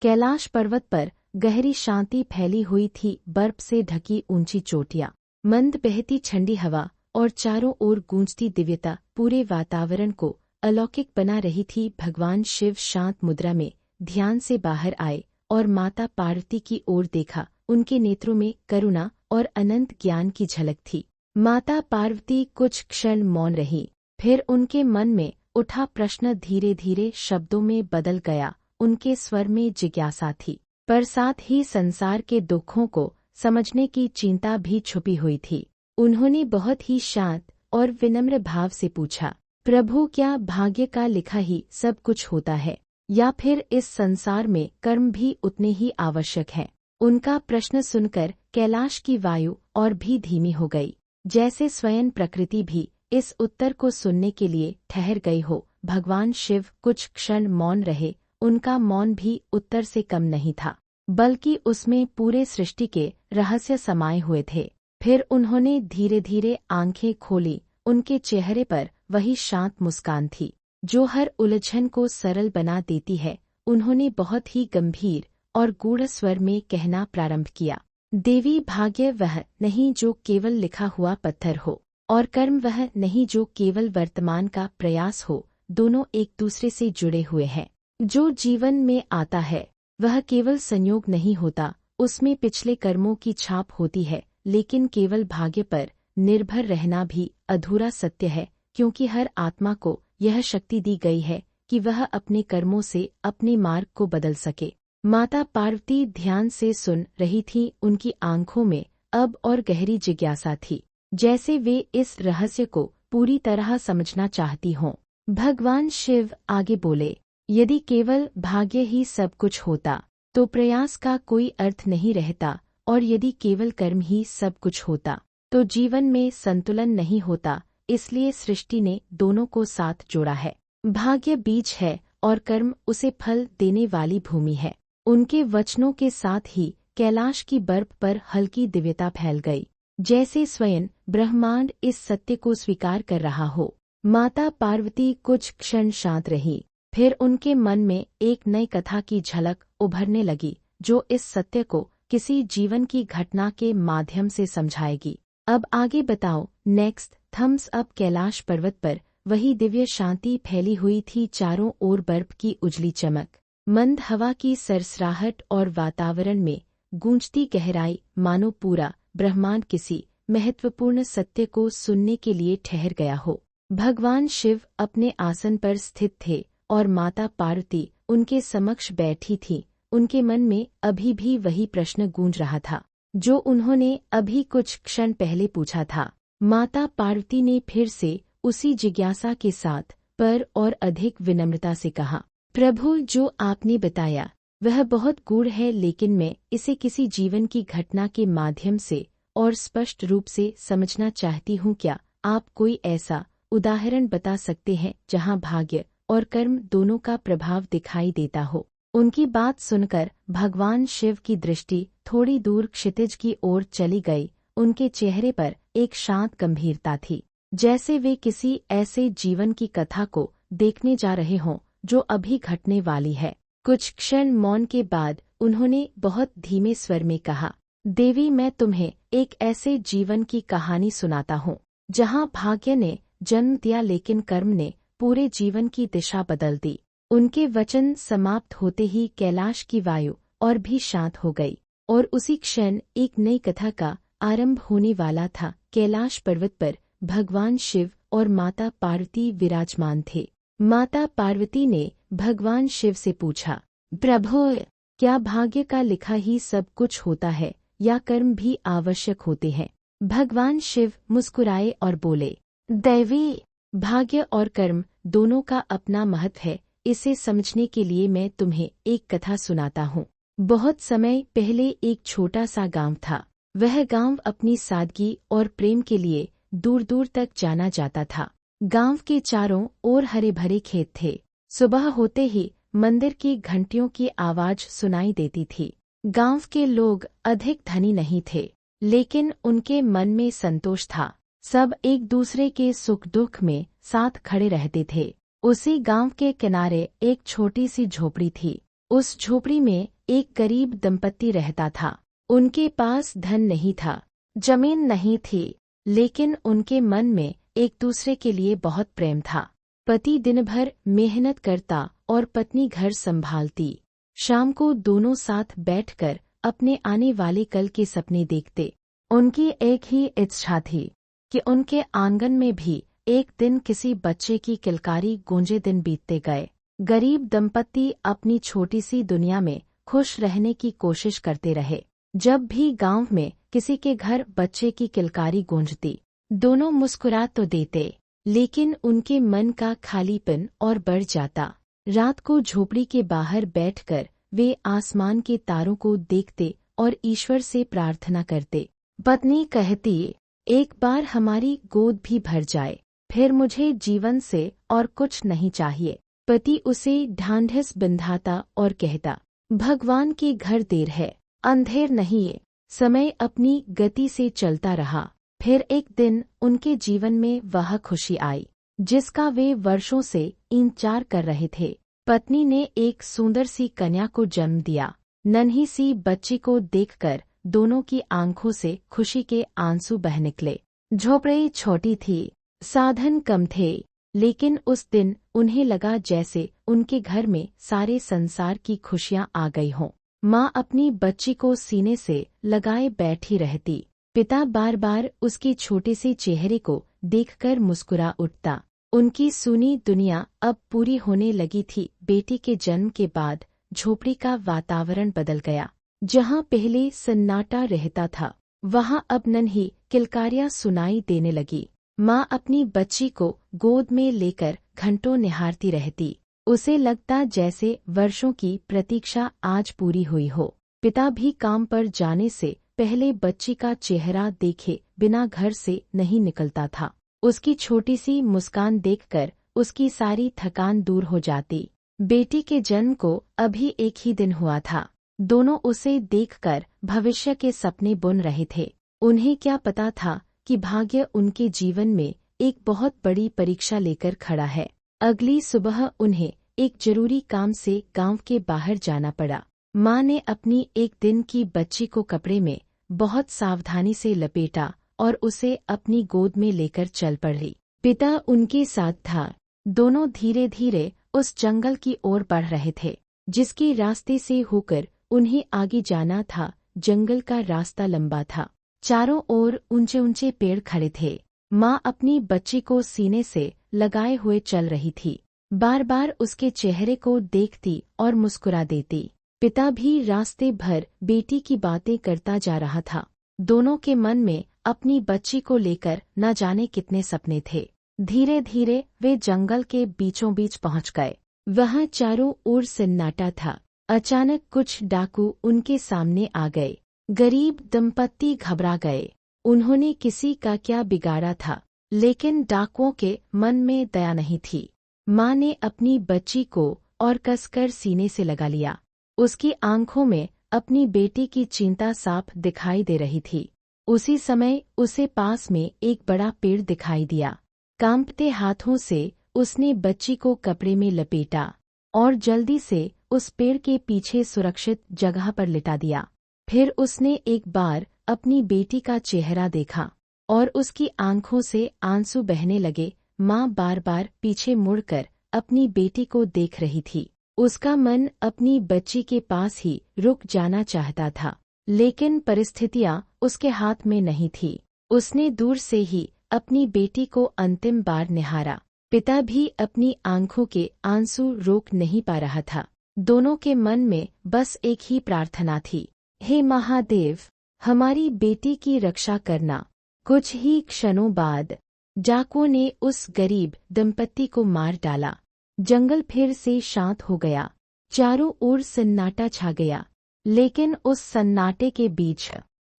कैलाश पर्वत पर गहरी शांति फैली हुई थी। बर्फ से ढकी ऊंची चोटियां, मंद बहती ठंडी हवा और चारों ओर गूंजती दिव्यता पूरे वातावरण को अलौकिक बना रही थी। भगवान शिव शांत मुद्रा में ध्यान से बाहर आए और माता पार्वती की ओर देखा। उनके नेत्रों में करुणा और अनंत ज्ञान की झलक थी। माता पार्वती कुछ क्षण मौन रही, फिर उनके मन में उठा प्रश्न धीरे धीरे शब्दों में बदल गया। उनके स्वर में जिज्ञासा थी, पर साथ ही संसार के दुखों को समझने की चिंता भी छुपी हुई थी। उन्होंने बहुत ही शांत और विनम्र भाव से पूछा, प्रभु, क्या भाग्य का लिखा ही सब कुछ होता है, या फिर इस संसार में कर्म भी उतने ही आवश्यक हैं? उनका प्रश्न सुनकर कैलाश की वायु और भी धीमी हो गई, जैसे स्वयं प्रकृति भी इस उत्तर को सुनने के लिए ठहर गई हो। भगवान शिव कुछ क्षण मौन रहे। उनका मौन भी उत्तर से कम नहीं था, बल्कि उसमें पूरे सृष्टि के रहस्य समाये हुए थे। फिर उन्होंने धीरे धीरे आंखें खोली। उनके चेहरे पर वही शांत मुस्कान थी जो हर उलझन को सरल बना देती है। उन्होंने बहुत ही गंभीर और गूढ़ स्वर में कहना प्रारंभ किया, देवी, भाग्य वह नहीं जो केवल लिखा हुआ पत्थर हो, और कर्म वह नहीं जो केवल वर्तमान का प्रयास हो। दोनों एक दूसरे से जुड़े हुए हैं। जो जीवन में आता है वह केवल संयोग नहीं होता, उसमें पिछले कर्मों की छाप होती है। लेकिन केवल भाग्य पर निर्भर रहना भी अधूरा सत्य है, क्योंकि हर आत्मा को यह शक्ति दी गई है कि वह अपने कर्मों से अपने मार्ग को बदल सके। माता पार्वती ध्यान से सुन रही थीं। उनकी आंखों में अब और गहरी जिज्ञासा थी, जैसे वे इस रहस्य को पूरी तरह समझना चाहती हों। भगवान शिव आगे बोले, यदि केवल भाग्य ही सब कुछ होता तो प्रयास का कोई अर्थ नहीं रहता, और यदि केवल कर्म ही सब कुछ होता तो जीवन में संतुलन नहीं होता। इसलिए सृष्टि ने दोनों को साथ जोड़ा है। भाग्य बीज है और कर्म उसे फल देने वाली भूमि है। उनके वचनों के साथ ही कैलाश की बर्फ पर हल्की दिव्यता फैल गई, जैसे स्वयं ब्रह्मांड इस सत्य को स्वीकार कर रहा हो। माता पार्वती कुछ क्षण शांत रही, फिर उनके मन में एक नई कथा की झलक उभरने लगी, जो इस सत्य को किसी जीवन की घटना के माध्यम से समझाएगी। अब आगे बताओ। नेक्स्ट। Thums up. कैलाश पर्वत पर वही दिव्य शांति फैली हुई थी। चारों ओर बर्फ की उजली चमक, मंद हवा की सरसराहट और वातावरण में गूंजती गहराई, मानो पूरा ब्रह्मांड किसी महत्वपूर्ण सत्य को सुनने के लिए ठहर गया हो। भगवान शिव अपने आसन पर स्थित थे और माता पार्वती उनके समक्ष बैठी थीं। उनके मन में अभी भी वही प्रश्न गूंज रहा था जो उन्होंने अभी कुछ क्षण पहले पूछा था। माता पार्वती ने फिर से उसी जिज्ञासा के साथ पर और अधिक विनम्रता से कहा, प्रभु, जो आपने बताया वह बहुत गूढ़ है, लेकिन मैं इसे किसी जीवन की घटना के माध्यम से और स्पष्ट रूप से समझना चाहती हूँ। क्या आप कोई ऐसा उदाहरण बता सकते हैं जहाँ भाग्य और कर्म दोनों का प्रभाव दिखाई देता हो? उनकी बात सुनकर भगवान शिव की दृष्टि थोड़ी दूर क्षितिज की ओर चली गई। उनके चेहरे पर एक शांत गंभीरता थी, जैसे वे किसी ऐसे जीवन की कथा को देखने जा रहे हों जो अभी घटने वाली है। कुछ क्षण मौन के बाद उन्होंने बहुत धीमे स्वर में कहा, देवी, मैं तुम्हें एक ऐसे जीवन की कहानी सुनाता हूँ जहाँ भाग्य ने जन्म दिया लेकिन कर्म ने पूरे जीवन की दिशा बदल दी। उनके वचन समाप्त होते ही कैलाश की वायु और भी शांत हो गई, और उसी क्षण एक नई कथा का आरंभ होने वाला था। कैलाश पर्वत पर भगवान शिव और माता पार्वती विराजमान थे। माता पार्वती ने भगवान शिव से पूछा, प्रभु, क्या भाग्य का लिखा ही सब कुछ होता है या कर्म भी आवश्यक होते हैं? भगवान शिव मुस्कुराए और बोले, देवी, भाग्य और कर्म दोनों का अपना महत्व है। इसे समझने के लिए मैं तुम्हें एक कथा सुनाता हूँ। बहुत समय पहले एक छोटा सा गांव था। वह गांव अपनी सादगी और प्रेम के लिए दूर दूर तक जाना जाता था। गांव के चारों ओर हरे भरे खेत थे। सुबह होते ही मंदिर की घंटियों की आवाज सुनाई देती थी। गांव के लोग अधिक धनी नहीं थे, लेकिन उनके मन में संतोष था। सब एक दूसरे के सुख दुख में साथ खड़े रहते थे। उसी गांव के किनारे एक छोटी सी झोपड़ी थी। उस झोपड़ी में एक गरीब दंपत्ति रहता था। उनके पास धन नहीं था, जमीन नहीं थी, लेकिन उनके मन में एक दूसरे के लिए बहुत प्रेम था। पति दिन भर मेहनत करता और पत्नी घर संभालती। शाम को दोनों साथ बैठकर अपने आने वाले कल के सपने देखते। उनकी एक ही इच्छा थी कि उनके आंगन में भी एक दिन किसी बच्चे की किलकारी गूंजे। दिन बीतते गए। गरीब दंपत्ति अपनी छोटी सी दुनिया में खुश रहने की कोशिश करते रहे। जब भी गांव में किसी के घर बच्चे की किलकारी गूंजती, दोनों मुस्कुरा तो देते, लेकिन उनके मन का खालीपन और बढ़ जाता। रात को झोपड़ी के बाहर बैठकर वे आसमान के तारों को देखते और ईश्वर से प्रार्थना करते। पत्नी कहती, एक बार हमारी गोद भी भर जाए, फिर मुझे जीवन से और कुछ नहीं चाहिए। पति उसे ढांढस बंधाता और कहता, भगवान के घर देर है, अंधेर नहीं है। समय अपनी गति से चलता रहा। फिर एक दिन उनके जीवन में वह खुशी आई जिसका वे वर्षों से इंतजार कर रहे थे। पत्नी ने एक सुंदर सी कन्या को जन्म दिया। नन्ही सी बच्ची को देखकर दोनों की आंखों से खुशी के आंसू बह निकले। झोपड़ी छोटी थी, साधन कम थे, लेकिन उस दिन उन्हें लगा जैसे उनके घर में सारे संसार की खुशियां आ गई हों। माँ अपनी बच्ची को सीने से लगाए बैठी रहती। पिता बार बार उसके छोटे से चेहरे को देखकर मुस्कुरा उठता। उनकी सुनी दुनिया अब पूरी होने लगी थी। बेटी के जन्म के बाद झोपड़ी का वातावरण बदल गया। जहाँ पहले सन्नाटा रहता था, वहाँ अब नन्ही किलकारियाँ सुनाई देने लगी। माँ अपनी बच्ची को गोद में लेकर घंटों निहारती रहती। उसे लगता जैसे वर्षों की प्रतीक्षा आज पूरी हुई हो। पिता भी काम पर जाने से पहले बच्ची का चेहरा देखे बिना घर से नहीं निकलता था। उसकी छोटी सी मुस्कान देखकर उसकी सारी थकान दूर हो जाती। बेटी के जन्म को अभी एक ही दिन हुआ था। दोनों उसे देखकर भविष्य के सपने बुन रहे थे। उन्हें क्या पता था कि भाग्य उनके जीवन में एक बहुत बड़ी परीक्षा लेकर खड़ा है। अगली सुबह उन्हें एक जरूरी काम से गांव के बाहर जाना पड़ा। माँ ने अपनी एक दिन की बच्ची को कपड़े में बहुत सावधानी से लपेटा और उसे अपनी गोद में लेकर चल पड़ी। पिता उनके साथ था। दोनों धीरे धीरे उस जंगल की ओर बढ़ रहे थे जिसके रास्ते से होकर उन्हें आगे जाना था। जंगल का रास्ता लंबा था, चारों ओर ऊंचे ऊंचे पेड़ खड़े थे। माँ अपनी बच्ची को सीने से लगाए हुए चल रही थी, बार बार उसके चेहरे को देखती और मुस्कुरा देती। पिता भी रास्ते भर बेटी की बातें करता जा रहा था। दोनों के मन में अपनी बच्ची को लेकर न जाने कितने सपने थे। धीरे धीरे वे जंगल के बीचों बीच पहुंच गए। वहां चारों ओर सन्नाटा था। अचानक कुछ डाकू उनके सामने आ गए। गरीब दंपत्ति घबरा गए। उन्होंने किसी का क्या बिगाड़ा था, लेकिन डाकुओं के मन में दया नहीं थी। माँ ने अपनी बच्ची को और कसकर सीने से लगा लिया। उसकी आंखों में अपनी बेटी की चिंता साफ दिखाई दे रही थी। उसी समय उसे पास में एक बड़ा पेड़ दिखाई दिया। कांपते हाथों से उसने बच्ची को कपड़े में लपेटा और जल्दी से उस पेड़ के पीछे सुरक्षित जगह पर लिटा दिया। फिर उसने एक बार अपनी बेटी का चेहरा देखा और उसकी आंखों से आंसू बहने लगे। माँ बार बार पीछे मुड़कर अपनी बेटी को देख रही थी। उसका मन अपनी बच्ची के पास ही रुक जाना चाहता था, लेकिन परिस्थितियाँ उसके हाथ में नहीं थी। उसने दूर से ही अपनी बेटी को अंतिम बार निहारा। पिता भी अपनी आंखों के आंसू रोक नहीं पा रहा था। दोनों के मन में बस एक ही प्रार्थना थी, हे महादेव, हमारी बेटी की रक्षा करना। कुछ ही क्षणों बाद डाकुओं ने उस गरीब दंपत्ति को मार डाला। जंगल फिर से शांत हो गया। चारों ओर सन्नाटा छा गया, लेकिन उस सन्नाटे के बीच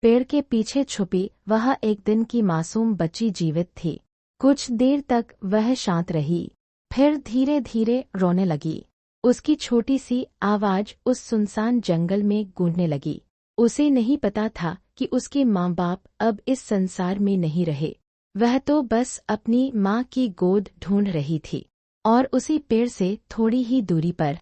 पेड़ के पीछे छुपी वह एक दिन की मासूम बच्ची जीवित थी। कुछ देर तक वह शांत रही, फिर धीरे धीरे रोने लगी। उसकी छोटी सी आवाज उस सुनसान जंगल में गूंजने लगी। उसे नहीं पता था कि उसके माँ बाप अब इस संसार में नहीं रहे। वह तो बस अपनी माँ की गोद ढूंढ रही थी, और उसी पेड़ से थोड़ी ही दूरी पर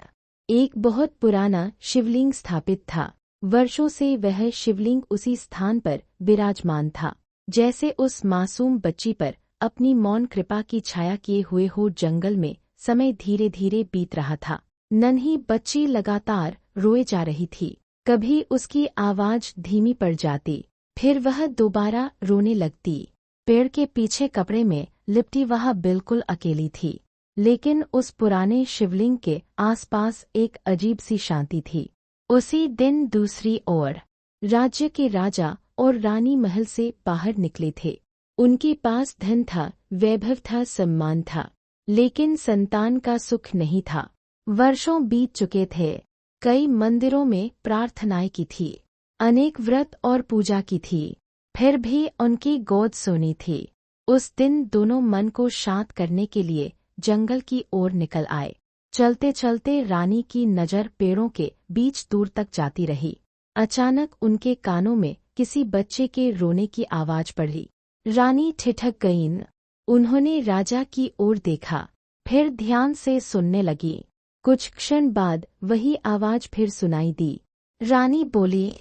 एक बहुत पुराना शिवलिंग स्थापित था। वर्षों से वह शिवलिंग उसी स्थान पर विराजमान था, जैसे उस मासूम बच्ची पर अपनी मौन कृपा की छाया किए हुए हो। जंगल में समय धीरे धीरे बीत रहा था। नन्ही बच्ची लगातार रोए जा रही थी। कभी उसकी आवाज धीमी पड़ जाती, फिर वह दोबारा रोने लगती। पेड़ के पीछे कपड़े में लिपटी वह बिल्कुल अकेली थी, लेकिन उस पुराने शिवलिंग के आसपास एक अजीब सी शांति थी। उसी दिन दूसरी ओर राज्य के राजा और रानी महल से बाहर निकले थे। उनके पास धन था, वैभव था, सम्मान था, लेकिन संतान का सुख नहीं था। वर्षों बीत चुके थे। कई मंदिरों में प्रार्थनाएं की थी, अनेक व्रत और पूजा की थी, फिर भी उनकी गोद सोनी थी। उस दिन दोनों मन को शांत करने के लिए जंगल की ओर निकल आए। चलते चलते रानी की नज़र पेड़ों के बीच दूर तक जाती रही। अचानक उनके कानों में किसी बच्चे के रोने की आवाज पड़ी। रानी ठिठक गईं। उन्होंने राजा की ओर देखा, फिर ध्यान से सुनने लगी। कुछ क्षण बाद वही आवाज फिर सुनाई दी। रानी बोली,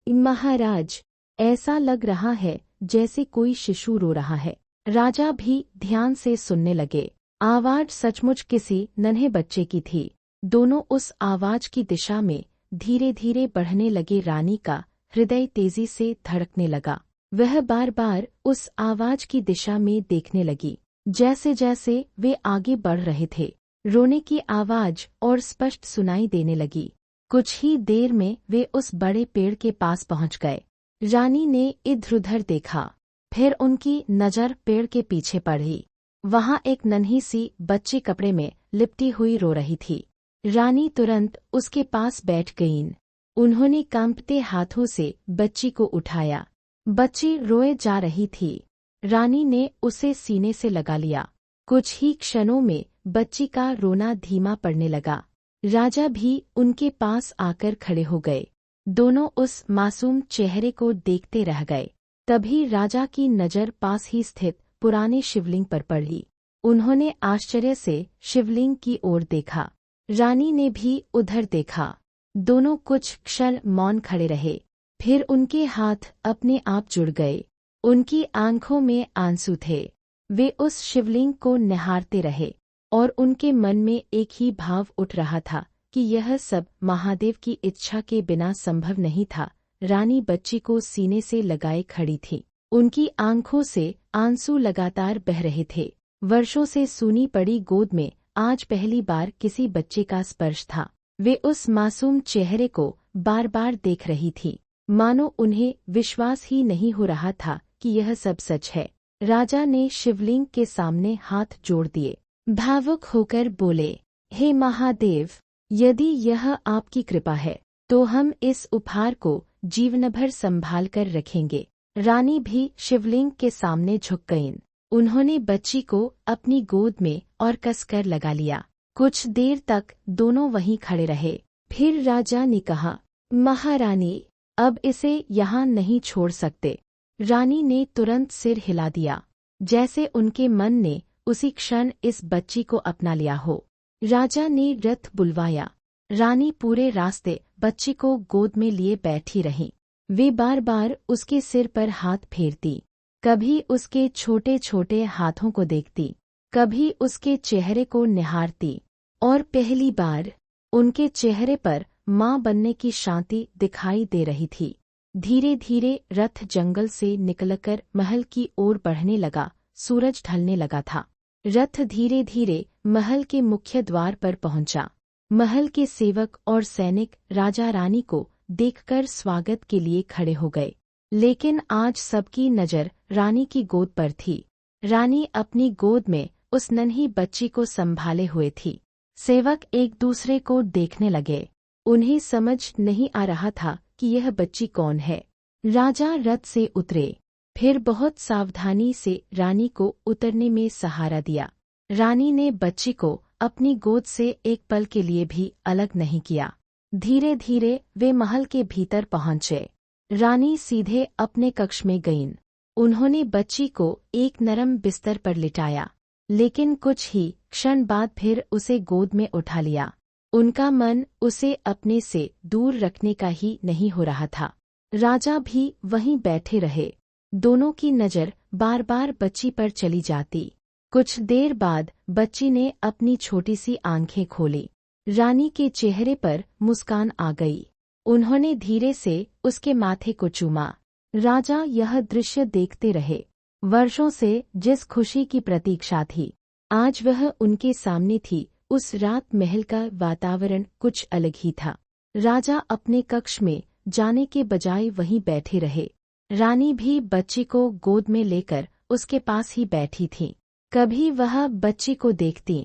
महाराज, ऐसा लग रहा है जैसे कोई शिशु रो रहा है। राजा भी ध्यान से सुनने लगे। आवाज सचमुच किसी नन्हे बच्चे की थी। दोनों उस आवाज की दिशा में धीरे धीरे बढ़ने लगे। रानी का हृदय तेजी से धड़कने लगा। वह बार बार उस आवाज की दिशा में देखने लगी। जैसे जैसे वे आगे बढ़ रहे थे, रोने की आवाज और स्पष्ट सुनाई देने लगी। कुछ ही देर में वे उस बड़े पेड़ के पास पहुंच गए। रानी ने इधर-उधर देखा, फिर उनकी नज़र पेड़ के पीछे पड़ी। वहां एक नन्ही सी बच्ची कपड़े में लिपटी हुई रो रही थी। रानी तुरंत उसके पास बैठ गईं। उन्होंने कांपते हाथों से बच्ची को उठाया। बच्ची रोए जा रही थी। रानी ने उसे सीने से लगा लिया। कुछ ही क्षणों में बच्ची का रोना धीमा पड़ने लगा। राजा भी उनके पास आकर खड़े हो गए। दोनों उस मासूम चेहरे को देखते रह गए। तभी राजा की नज़र पास ही स्थित पुराने शिवलिंग पर पड़ी। उन्होंने आश्चर्य से शिवलिंग की ओर देखा। रानी ने भी उधर देखा। दोनों कुछ क्षण मौन खड़े रहे, फिर उनके हाथ अपने आप जुड़ गए। उनकी आंखों में आंसू थे। वे उस शिवलिंग को निहारते रहे और उनके मन में एक ही भाव उठ रहा था कि यह सब महादेव की इच्छा के बिना संभव नहीं था। रानी बच्ची को सीने से लगाए खड़ी थी। उनकी आंखों से आंसू लगातार बह रहे थे। वर्षों से सूनी पड़ी गोद में आज पहली बार किसी बच्चे का स्पर्श था। वे उस मासूम चेहरे को बार बार देख रही थी, मानो उन्हें विश्वास ही नहीं हो रहा था कि यह सब सच है। राजा ने शिवलिंग के सामने हाथ जोड़ दिए। भावुक होकर बोले, हे महादेव, यदि यह आपकी कृपा है तो हम इस उपहार को जीवनभर संभाल कर रखेंगे। रानी भी शिवलिंग के सामने झुक गईं। उन्होंने बच्ची को अपनी गोद में और कसकर लगा लिया। कुछ देर तक दोनों वहीं खड़े रहे। फिर राजा ने कहा, महारानी, अब इसे यहाँ नहीं छोड़ सकते। रानी ने तुरंत सिर हिला दिया, जैसे उनके मन ने उसी क्षण इस बच्ची को अपना लिया हो। राजा ने रथ बुलवाया। रानी पूरे रास्ते बच्ची को गोद में लिए बैठी रहीं। वे बार बार उसके सिर पर हाथ फेरती, कभी उसके छोटे छोटे हाथों को देखती, कभी उसके चेहरे को निहारती, और पहली बार उनके चेहरे पर माँ बनने की शांति दिखाई दे रही थी। धीरे धीरे रथ जंगल से निकलकर महल की ओर बढ़ने लगा। सूरज ढलने लगा था। रथ धीरे धीरे महल के मुख्य द्वार पर पहुंचा। महल के सेवक और सैनिक राजा रानी को देखकर स्वागत के लिए खड़े हो गए, लेकिन आज सबकी नज़र रानी की गोद पर थी। रानी अपनी गोद में उस नन्ही बच्ची को संभाले हुए थी। सेवक एक दूसरे को देखने लगे। उन्हें समझ नहीं आ रहा था कि यह बच्ची कौन है। राजा रथ से उतरे, फिर बहुत सावधानी से रानी को उतरने में सहारा दिया। रानी ने बच्ची को अपनी गोद से एक पल के लिए भी अलग नहीं किया। धीरे धीरे वे महल के भीतर पहुंचे। रानी सीधे अपने कक्ष में गईं। उन्होंने बच्ची को एक नरम बिस्तर पर लिटाया, लेकिन कुछ ही क्षण बाद फिर उसे गोद में उठा लिया। उनका मन उसे अपने से दूर रखने का ही नहीं हो रहा था। राजा भी वहीं बैठे रहे। दोनों की नज़र बार बार बच्ची पर चली जाती। कुछ देर बाद बच्ची ने अपनी छोटी सी आंखें खोली। रानी के चेहरे पर मुस्कान आ गई। उन्होंने धीरे से उसके माथे को चूमा। राजा यह दृश्य देखते रहे। वर्षों से जिस खुशी की प्रतीक्षा थी, आज वह उनके सामने थी। उस रात महल का वातावरण कुछ अलग ही था। राजा अपने कक्ष में जाने के बजाय वहीं बैठे रहे। रानी भी बच्ची को गोद में लेकर उसके पास ही बैठी थी। कभी वह बच्ची को देखती,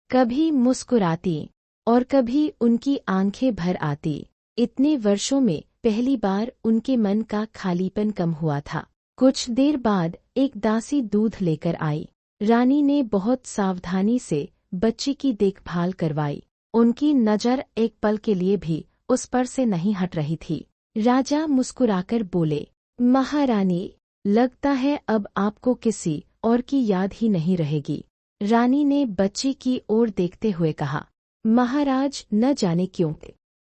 कभी मुस्कुराती और कभी उनकी आंखें भर आती। इतने वर्षों में पहली बार उनके मन का खालीपन कम हुआ था। कुछ देर बाद एक दासी दूध लेकर आई। रानी ने बहुत सावधानी से बच्ची की देखभाल करवाई। उनकी नज़र एक पल के लिए भी उस पर से नहीं हट रही थी। राजा मुस्कुराकर बोले, महारानी, लगता है अब आपको किसी और की याद ही नहीं रहेगी। रानी ने बच्ची की ओर देखते हुए कहा, महाराज, न जाने क्यों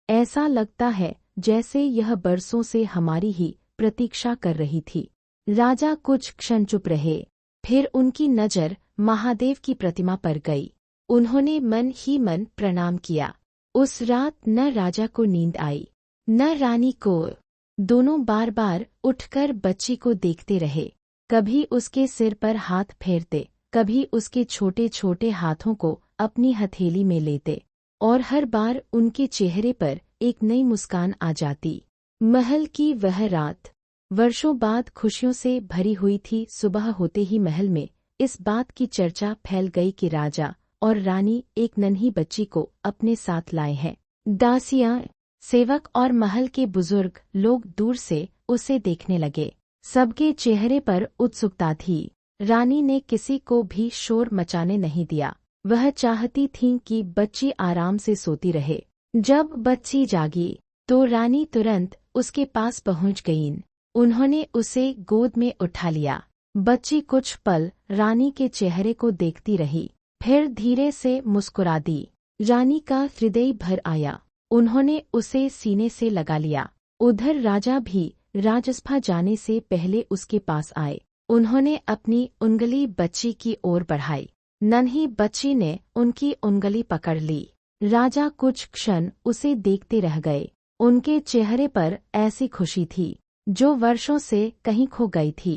ऐसा लगता है जैसे यह बरसों से हमारी ही प्रतीक्षा कर रही थी। राजा कुछ क्षण चुप रहे, फिर उनकी नज़र महादेव की प्रतिमा पर गई। उन्होंने मन ही मन प्रणाम किया। उस रात न राजा को नींद आई, न रानी को। दोनों बार बार उठकर बच्ची को देखते रहे। कभी उसके सिर पर हाथ फेरते, कभी उसके छोटे छोटे हाथों को अपनी हथेली में लेते, और हर बार उनके चेहरे पर एक नई मुस्कान आ जाती। महल की वह रात वर्षों बाद खुशियों से भरी हुई थी। सुबह होते ही महल में इस बात की चर्चा फैल गई कि राजा और रानी एक नन्ही बच्ची को अपने साथ लाए हैं। दासियां, सेवक और महल के बुजुर्ग लोग दूर से उसे देखने लगे। सबके चेहरे पर उत्सुकता थी। रानी ने किसी को भी शोर मचाने नहीं दिया। वह चाहती थी कि बच्ची आराम से सोती रहे। जब बच्ची जागी तो रानी तुरंत उसके पास पहुंच गईं। उन्होंने उसे गोद में उठा लिया। बच्ची कुछ पल रानी के चेहरे को देखती रही, फिर धीरे से मुस्कुरा दी। रानी का हृदय भर आया। उन्होंने उसे सीने से लगा लिया। उधर राजा भी राजसभा जाने से पहले उसके पास आए। उन्होंने अपनी उंगली बच्ची की ओर बढ़ाई। नन्ही बच्ची ने उनकी उंगली पकड़ ली। राजा कुछ क्षण उसे देखते रह गए। उनके चेहरे पर ऐसी खुशी थी जो वर्षों से कहीं खो गई थी।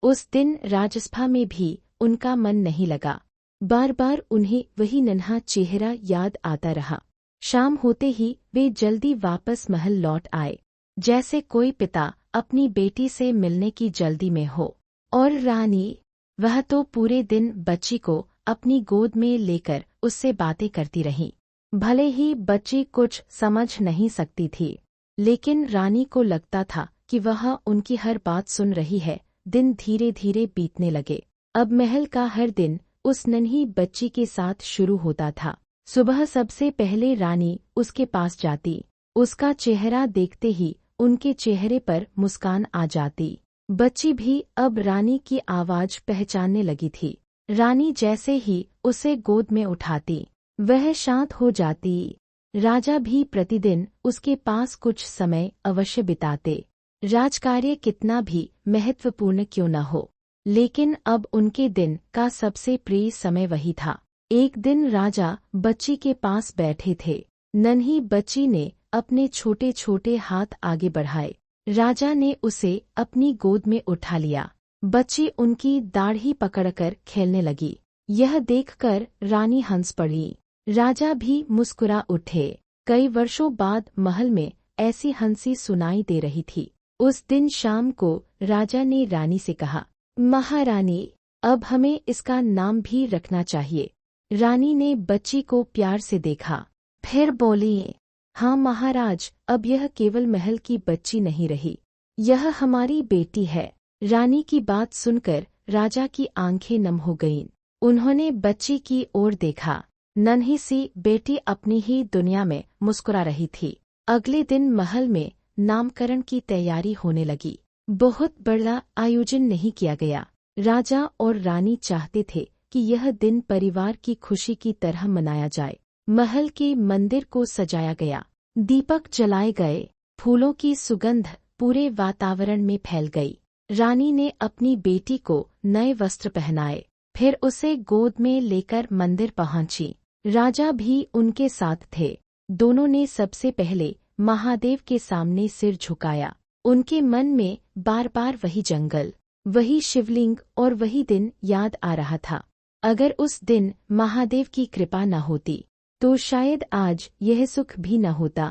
उस दिन राजसभा में भी उनका मन नहीं लगा। बार बार उन्हें वही नन्हा चेहरा याद आता रहा। शाम होते ही वे जल्दी वापस महल लौट आए, जैसे कोई पिता अपनी बेटी से मिलने की जल्दी में हो। और रानी, वह तो पूरे दिन बच्ची को अपनी गोद में लेकर उससे बातें करती रही। भले ही बच्ची कुछ समझ नहीं सकती थी, लेकिन रानी को लगता था कि वह उनकी हर बात सुन रही है। दिन धीरे धीरे बीतने लगे। अब महल का हर दिन उस नन्ही बच्ची के साथ शुरू होता था। सुबह सबसे पहले रानी उसके पास जाती। उसका चेहरा देखते ही उनके चेहरे पर मुस्कान आ जाती। बच्ची भी अब रानी की आवाज पहचानने लगी थी। रानी जैसे ही उसे गोद में उठाती, वह शांत हो जाती। राजा भी प्रतिदिन उसके पास कुछ समय अवश्य बिताते। राजकार्य कितना भी महत्वपूर्ण क्यों न हो, लेकिन अब उनके दिन का सबसे प्रिय समय वही था। एक दिन राजा बच्ची के पास बैठे थे। नन्ही बच्ची ने अपने छोटे छोटे हाथ आगे बढ़ाए। राजा ने उसे अपनी गोद में उठा लिया। बच्ची उनकी दाढ़ी पकड़कर खेलने लगी। यह देखकर रानी हंस पड़ी। राजा भी मुस्कुरा उठे। कई वर्षों बाद महल में ऐसी हंसी सुनाई दे रही थी। उस दिन शाम को राजा ने रानी से कहा, महारानी, अब हमें इसका नाम भी रखना चाहिए। रानी ने बच्ची को प्यार से देखा, फिर बोली, हाँ महाराज, अब यह केवल महल की बच्ची नहीं रही, यह हमारी बेटी है। रानी की बात सुनकर राजा की आंखें नम हो गईं। उन्होंने बच्ची की ओर देखा। नन्ही सी बेटी अपनी ही दुनिया में मुस्कुरा रही थी। अगले दिन महल में नामकरण की तैयारी होने लगी। बहुत बड़ा आयोजन नहीं किया गया। राजा और रानी चाहते थे कि यह दिन परिवार की खुशी की तरह मनाया जाए। महल के मंदिर को सजाया गया, दीपक जलाए गए, फूलों की सुगंध पूरे वातावरण में फैल गई। रानी ने अपनी बेटी को नए वस्त्र पहनाए, फिर उसे गोद में लेकर मंदिर पहुंची। राजा भी उनके साथ थे। दोनों ने सबसे पहले महादेव के सामने सिर झुकाया। उनके मन में बार बार वही जंगल, वही शिवलिंग और वही दिन याद आ रहा था। अगर उस दिन महादेव की कृपा न होती तो शायद आज यह सुख भी न होता।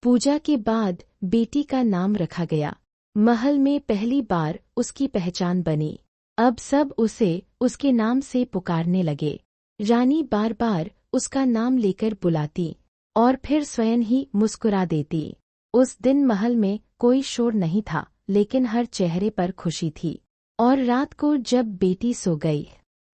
पूजा के बाद बेटी का नाम रखा गया। महल में पहली बार उसकी पहचान बनी। अब सब उसे उसके नाम से पुकारने लगे। रानी बार बार उसका नाम लेकर बुलाती और फिर स्वयं ही मुस्कुरा देती। उस दिन महल में कोई शोर नहीं था, लेकिन हर चेहरे पर खुशी थी। और रात को जब बेटी सो गई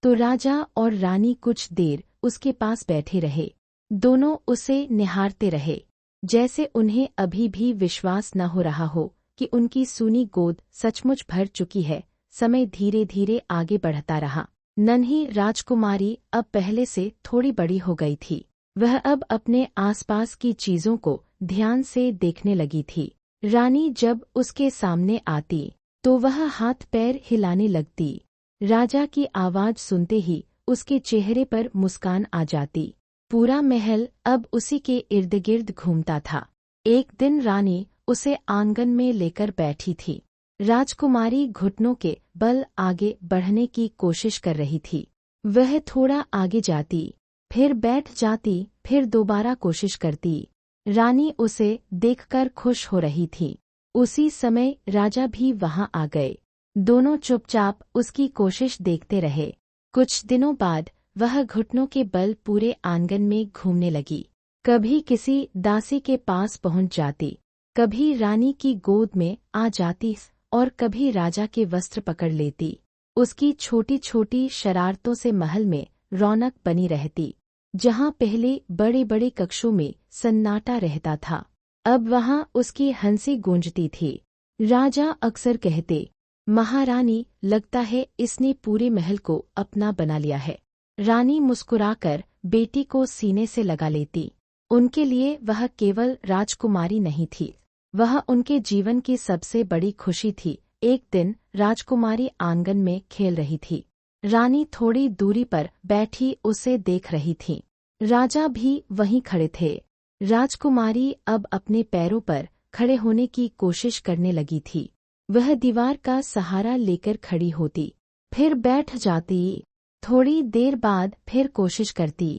तो राजा और रानी कुछ देर उसके पास बैठे रहे। दोनों उसे निहारते रहे, जैसे उन्हें अभी भी विश्वास न हो रहा हो कि उनकी सूनी गोद सचमुच भर चुकी है। समय धीरे धीरे आगे बढ़ता रहा। नन्ही राजकुमारी अब पहले से थोड़ी बड़ी हो गई थी। वह अब अपने आसपास की चीजों को ध्यान से देखने लगी थी। रानी जब उसके सामने आती तो वह हाथ पैर हिलाने लगती। राजा की आवाज सुनते ही उसके चेहरे पर मुस्कान आ जाती। पूरा महल अब उसी के इर्द गिर्द घूमता था। एक दिन रानी उसे आंगन में लेकर बैठी थी। राजकुमारी घुटनों के बल आगे बढ़ने की कोशिश कर रही थी। वह थोड़ा आगे जाती, फिर बैठ जाती, फिर दोबारा कोशिश करती। रानी उसे देखकर खुश हो रही थी। उसी समय राजा भी वहां आ गए। दोनों चुपचाप उसकी कोशिश देखते रहे। कुछ दिनों बाद वह घुटनों के बल पूरे आंगन में घूमने लगी। कभी किसी दासी के पास पहुंच जाती, कभी रानी की गोद में आ जाती और कभी राजा के वस्त्र पकड़ लेती। उसकी छोटी छोटी शरारतों से महल में रौनक बनी रहती। जहां पहले बड़े बड़े कक्षों में सन्नाटा रहता था, अब वहां उसकी हंसी गूंजती थी। राजा अक्सर कहते, महारानी, लगता है इसने पूरे महल को अपना बना लिया है। रानी मुस्कुराकर बेटी को सीने से लगा लेती। उनके लिए वह केवल राजकुमारी नहीं थी, वह उनके जीवन की सबसे बड़ी खुशी थी। एक दिन राजकुमारी आंगन में खेल रही थी। रानी थोड़ी दूरी पर बैठी उसे देख रही थी। राजा भी वहीं खड़े थे। राजकुमारी अब अपने पैरों पर खड़े होने की कोशिश करने लगी थी। वह दीवार का सहारा लेकर खड़ी होती, फिर बैठ जाती, थोड़ी देर बाद फिर कोशिश करती।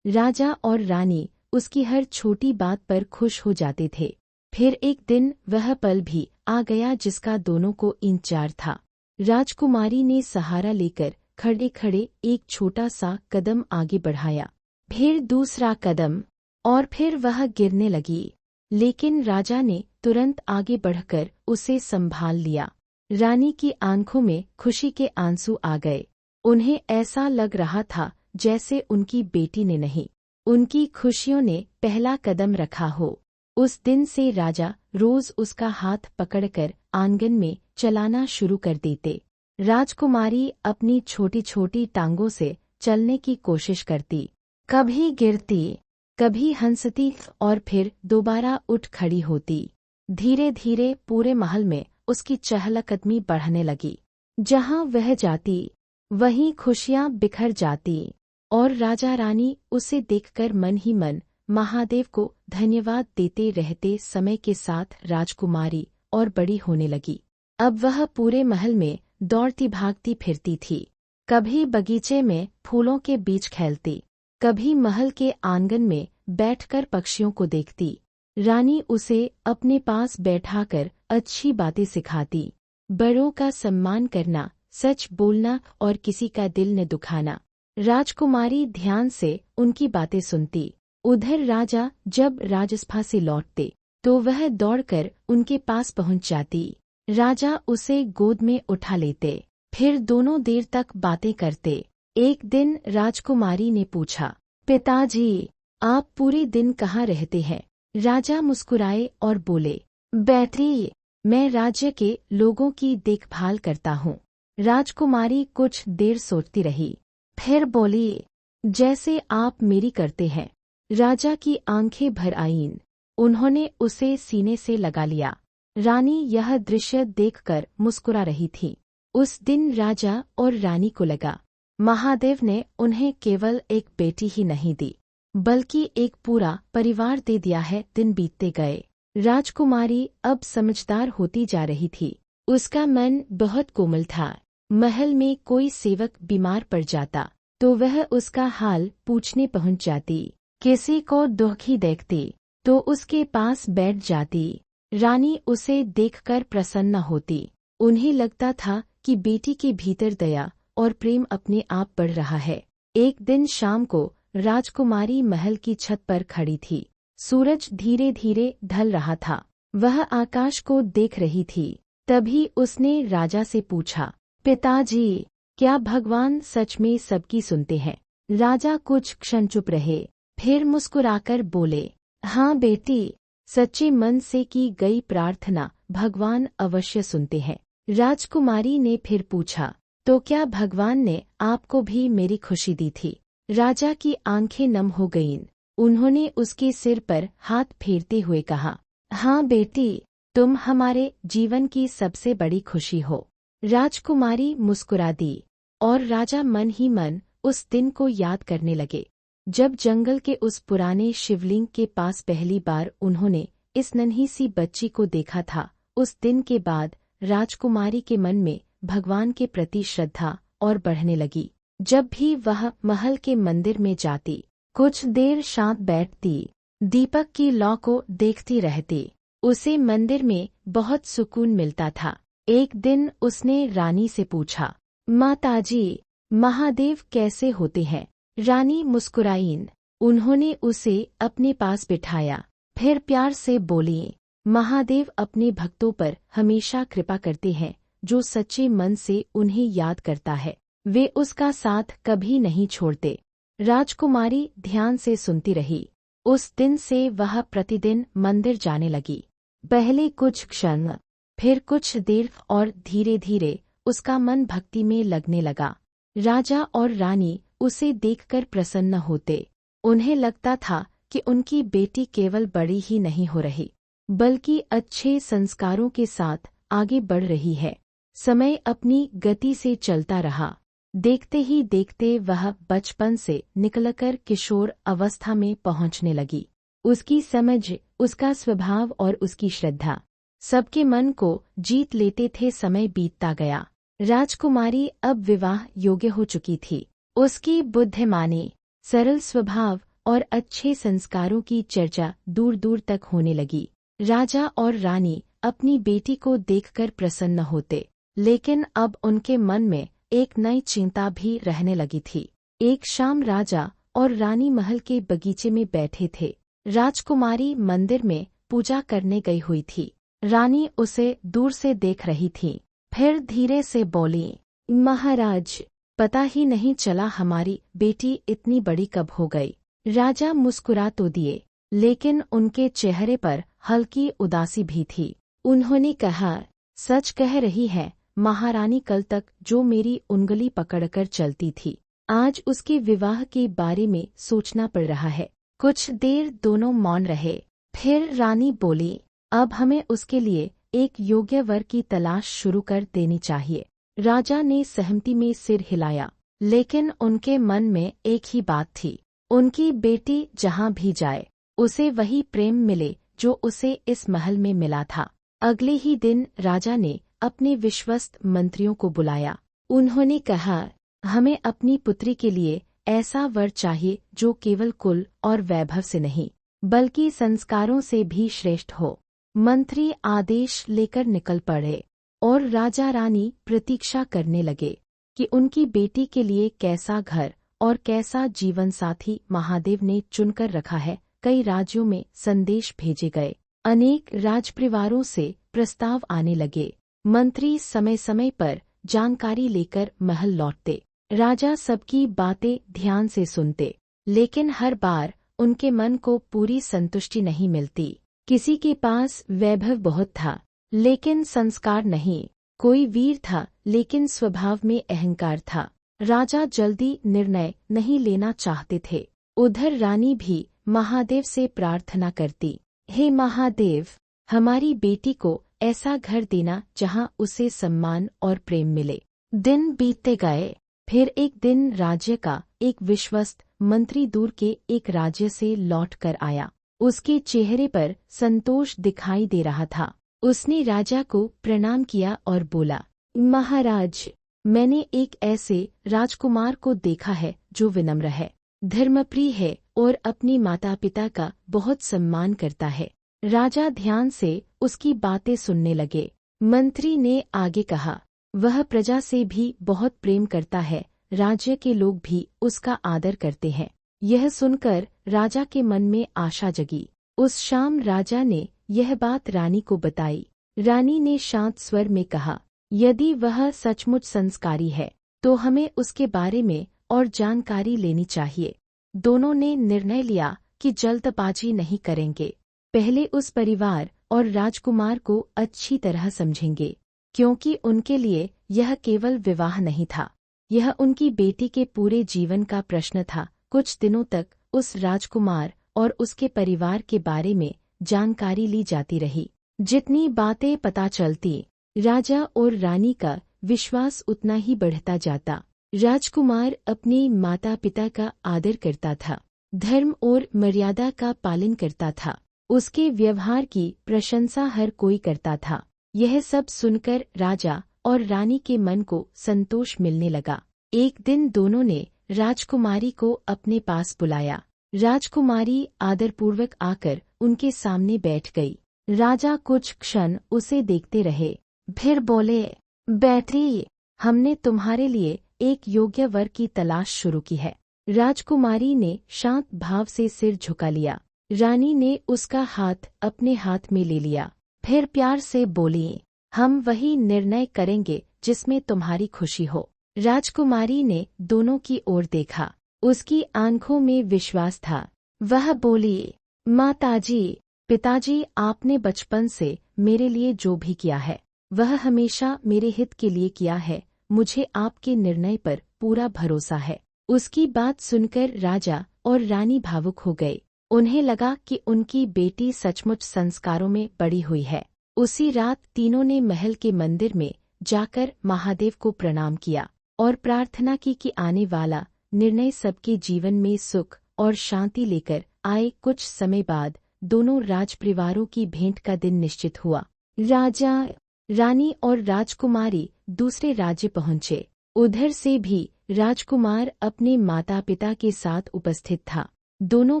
राजा और रानी उसकी हर छोटी बात पर खुश हो जाते थे। फिर एक दिन वह पल भी आ गया जिसका दोनों को इंतजार था। राजकुमारी ने सहारा लेकर खड़े खड़े एक छोटा सा कदम आगे बढ़ाया, फिर दूसरा कदम, और फिर वह गिरने लगी। लेकिन राजा ने तुरंत आगे बढ़कर उसे संभाल लिया। रानी की आंखों में खुशी के आंसू आ गए। उन्हें ऐसा लग रहा था जैसे उनकी बेटी ने नहीं, उनकी खुशियों ने पहला कदम रखा हो। उस दिन से राजा रोज उसका हाथ पकड़कर आंगन में चलाना शुरू कर देते। राजकुमारी अपनी छोटी छोटी टांगों से चलने की कोशिश करती, कभी गिरती, कभी हंसती और फिर दोबारा उठ खड़ी होती। धीरे धीरे पूरे महल में उसकी चहलकदमी बढ़ने लगी। जहां वह जाती वहीं खुशियां बिखर जाती और राजा रानी उसे देखकर मन ही मन महादेव को धन्यवाद देते रहते। समय के साथ राजकुमारी और बड़ी होने लगी। अब वह पूरे महल में दौड़ती भागती फिरती थी। कभी बगीचे में फूलों के बीच खेलती, कभी महल के आंगन में बैठकर पक्षियों को देखती। रानी उसे अपने पास बैठाकर अच्छी बातें सिखाती, बड़ों का सम्मान करना, सच बोलना और किसी का दिल न दुखाना। राजकुमारी ध्यान से उनकी बातें सुनती। उधर राजा जब राजसभा से लौटते तो वह दौड़कर उनके पास पहुंच जाती। राजा उसे गोद में उठा लेते, फिर दोनों देर तक बातें करते। एक दिन राजकुमारी ने पूछा, पिताजी, आप पूरे दिन कहाँ रहते हैं? राजा मुस्कुराए और बोले, बैठिए, मैं राज्य के लोगों की देखभाल करता हूँ। राजकुमारी कुछ देर सोचती रही, फिर बोली, जैसे आप मेरी करते हैं। राजा की आंखें भर आईं। उन्होंने उसे सीने से लगा लिया। रानी यह दृश्य देखकर मुस्कुरा रही थी। उस दिन राजा और रानी को लगा महादेव ने उन्हें केवल एक बेटी ही नहीं दी, बल्कि एक पूरा परिवार दे दिया है। दिन बीतते गए। राजकुमारी अब समझदार होती जा रही थी। उसका मन बहुत कोमल था। महल में कोई सेवक बीमार पड़ जाता तो वह उसका हाल पूछने पहुंच जाती। किसी को दुखी देखती तो उसके पास बैठ जाती। रानी उसे देखकर प्रसन्न होती। उन्हें लगता था कि बेटी के भीतर दया और प्रेम अपने आप बढ़ रहा है। एक दिन शाम को राजकुमारी महल की छत पर खड़ी थी। सूरज धीरे धीरे ढल रहा था। वह आकाश को देख रही थी। तभी उसने राजा से पूछा, पिताजी, क्या भगवान सच में सबकी सुनते हैं? राजा कुछ क्षण चुप रहे, फिर मुस्कुराकर बोले, हाँ बेटी, सच्चे मन से की गई प्रार्थना भगवान अवश्य सुनते हैं। राजकुमारी ने फिर पूछा, तो क्या भगवान ने आपको भी मेरी खुशी दी थी? राजा की आंखें नम हो गईं। उन्होंने उसके सिर पर हाथ फेरते हुए कहा, हाँ बेटी, तुम हमारे जीवन की सबसे बड़ी खुशी हो। राजकुमारी मुस्कुरा दी और राजा मन ही मन उस दिन को याद करने लगे, जब जंगल के उस पुराने शिवलिंग के पास पहली बार उन्होंने इस नन्ही सी बच्ची को देखा था। उस दिन के बाद राजकुमारी के मन में भगवान के प्रति श्रद्धा और बढ़ने लगी। जब भी वह महल के मंदिर में जाती, कुछ देर शांत बैठती, दीपक की लौ को देखती रहती, उसे मंदिर में बहुत सुकून मिलता था। एक दिन उसने रानी से पूछा, माताजी, महादेव कैसे होते हैं? रानी मुस्कुराईं। उन्होंने उसे अपने पास बिठाया, फिर प्यार से बोली, महादेव अपने भक्तों पर हमेशा कृपा करते हैं। जो सच्चे मन से उन्हें याद करता है, वे उसका साथ कभी नहीं छोड़ते। राजकुमारी ध्यान से सुनती रही। उस दिन से वह प्रतिदिन मंदिर जाने लगी। पहले कुछ क्षण, फिर कुछ देर और धीरे धीरे उसका मन भक्ति में लगने लगा। राजा और रानी उसे देखकर प्रसन्न होते। उन्हें लगता था कि उनकी बेटी केवल बड़ी ही नहीं हो रही, बल्कि अच्छे संस्कारों के साथ आगे बढ़ रही है। समय अपनी गति से चलता रहा। देखते ही देखते वह बचपन से निकलकर किशोर अवस्था में पहुंचने लगी। उसकी समझ, उसका स्वभाव और उसकी श्रद्धा सबके मन को जीत लेते थे। समय बीतता गया। राजकुमारी अब विवाह योग्य हो चुकी थी। उसकी बुद्धिमानी, सरल स्वभाव और अच्छे संस्कारों की चर्चा दूर दूर तक होने लगी। राजा और रानी अपनी बेटी को देखकर प्रसन्न होते, लेकिन अब उनके मन में एक नई चिंता भी रहने लगी थी। एक शाम राजा और रानी महल के बगीचे में बैठे थे। राजकुमारी मंदिर में पूजा करने गई हुई थी। रानी उसे दूर से देख रही थी, फिर धीरे से बोली, महाराज, पता ही नहीं चला हमारी बेटी इतनी बड़ी कब हो गई। राजा मुस्कुरा तो दिए, लेकिन उनके चेहरे पर हल्की उदासी भी थी। उन्होंने कहा, सच कह रही है महारानी, कल तक जो मेरी उंगली पकड़कर चलती थी, आज उसके विवाह के बारे में सोचना पड़ रहा है। कुछ देर दोनों मौन रहे, फिर रानी बोली, अब हमें उसके लिए एक योग्य वर की तलाश शुरू कर देनी चाहिए। राजा ने सहमति में सिर हिलाया, लेकिन उनके मन में एक ही बात थी, उनकी बेटी जहाँ भी जाए उसे वही प्रेम मिले जो उसे इस महल में मिला था। अगले ही दिन राजा ने अपने विश्वस्त मंत्रियों को बुलाया। उन्होंने कहा, हमें अपनी पुत्री के लिए ऐसा वर चाहिए जो केवल कुल और वैभव से नहीं, बल्कि संस्कारों से भी श्रेष्ठ हो। मंत्री आदेश लेकर निकल पड़े और राजा रानी प्रतीक्षा करने लगे कि उनकी बेटी के लिए कैसा घर और कैसा जीवन साथी महादेव ने चुनकर रखा है। कई राज्यों में संदेश भेजे गए, अनेक राजपरिवारों से प्रस्ताव आने लगे। मंत्री समय समय पर जानकारी लेकर महल लौटते। राजा सबकी बातें ध्यान से सुनते, लेकिन हर बार उनके मन को पूरी संतुष्टि नहीं मिलती। किसी के पास वैभव बहुत था, लेकिन संस्कार नहीं। कोई वीर था, लेकिन स्वभाव में अहंकार था। राजा जल्दी निर्णय नहीं लेना चाहते थे। उधर रानी भी महादेव से प्रार्थना करती, हे महादेव, हमारी बेटी को ऐसा घर देना जहां उसे सम्मान और प्रेम मिले। दिन बीतते गए। फिर एक दिन राज्य का एक विश्वस्त मंत्री दूर के एक राज्य से लौट कर आया। उसके चेहरे पर संतोष दिखाई दे रहा था। उसने राजा को प्रणाम किया और बोला, महाराज, मैंने एक ऐसे राजकुमार को देखा है जो विनम्र है, धर्मप्रिय है और अपने माता पिता का बहुत सम्मान करता है। राजा ध्यान से उसकी बातें सुनने लगे। मंत्री ने आगे कहा, वह प्रजा से भी बहुत प्रेम करता है, राज्य के लोग भी उसका आदर करते हैं। यह सुनकर राजा के मन में आशा जगी। उस शाम राजा ने यह बात रानी को बताई। रानी ने शांत स्वर में कहा, यदि वह सचमुच संस्कारी है तो हमें उसके बारे में और जानकारी लेनी चाहिए। दोनों ने निर्णय लिया कि जल्दबाजी नहीं करेंगे, पहले उस परिवार और राजकुमार को अच्छी तरह समझेंगे, क्योंकि उनके लिए यह केवल विवाह नहीं था, यह उनकी बेटी के पूरे जीवन का प्रश्न था। कुछ दिनों तक उस राजकुमार और उसके परिवार के बारे में जानकारी ली जाती रही। जितनी बातें पता चलती, राजा और रानी का विश्वास उतना ही बढ़ता जाता। राजकुमार अपने माता पिता का आदर करता था, धर्म और मर्यादा का पालन करता था, उसके व्यवहार की प्रशंसा हर कोई करता था। यह सब सुनकर राजा और रानी के मन को संतोष मिलने लगा। एक दिन दोनों ने राजकुमारी को अपने पास बुलाया। राजकुमारी आदरपूर्वक आकर उनके सामने बैठ गई। राजा कुछ क्षण उसे देखते रहे, फिर बोले, बेटी, हमने तुम्हारे लिए एक योग्य वर की तलाश शुरू की है। राजकुमारी ने शांत भाव से सिर झुका लिया। रानी ने उसका हाथ अपने हाथ में ले लिया, फिर प्यार से बोली, हम वही निर्णय करेंगे जिसमें तुम्हारी खुशी हो। राजकुमारी ने दोनों की ओर देखा, उसकी आंखों में विश्वास था। वह बोली, माताजी, पिताजी, आपने बचपन से मेरे लिए जो भी किया है वह हमेशा मेरे हित के लिए किया है। मुझे आपके निर्णय पर पूरा भरोसा है। उसकी बात सुनकर राजा और रानी भावुक हो गए। उन्हें लगा कि उनकी बेटी सचमुच संस्कारों में बड़ी हुई है। उसी रात तीनों ने महल के मंदिर में जाकर महादेव को प्रणाम किया और प्रार्थना की कि आने वाला निर्णय सबके जीवन में सुख और शांति लेकर आए। कुछ समय बाद दोनों राजपरिवारों की भेंट का दिन निश्चित हुआ। राजा, रानी और राजकुमारी दूसरे राज्य पहुंचे। उधर से भी राजकुमार अपने माता पिता के साथ उपस्थित था। दोनों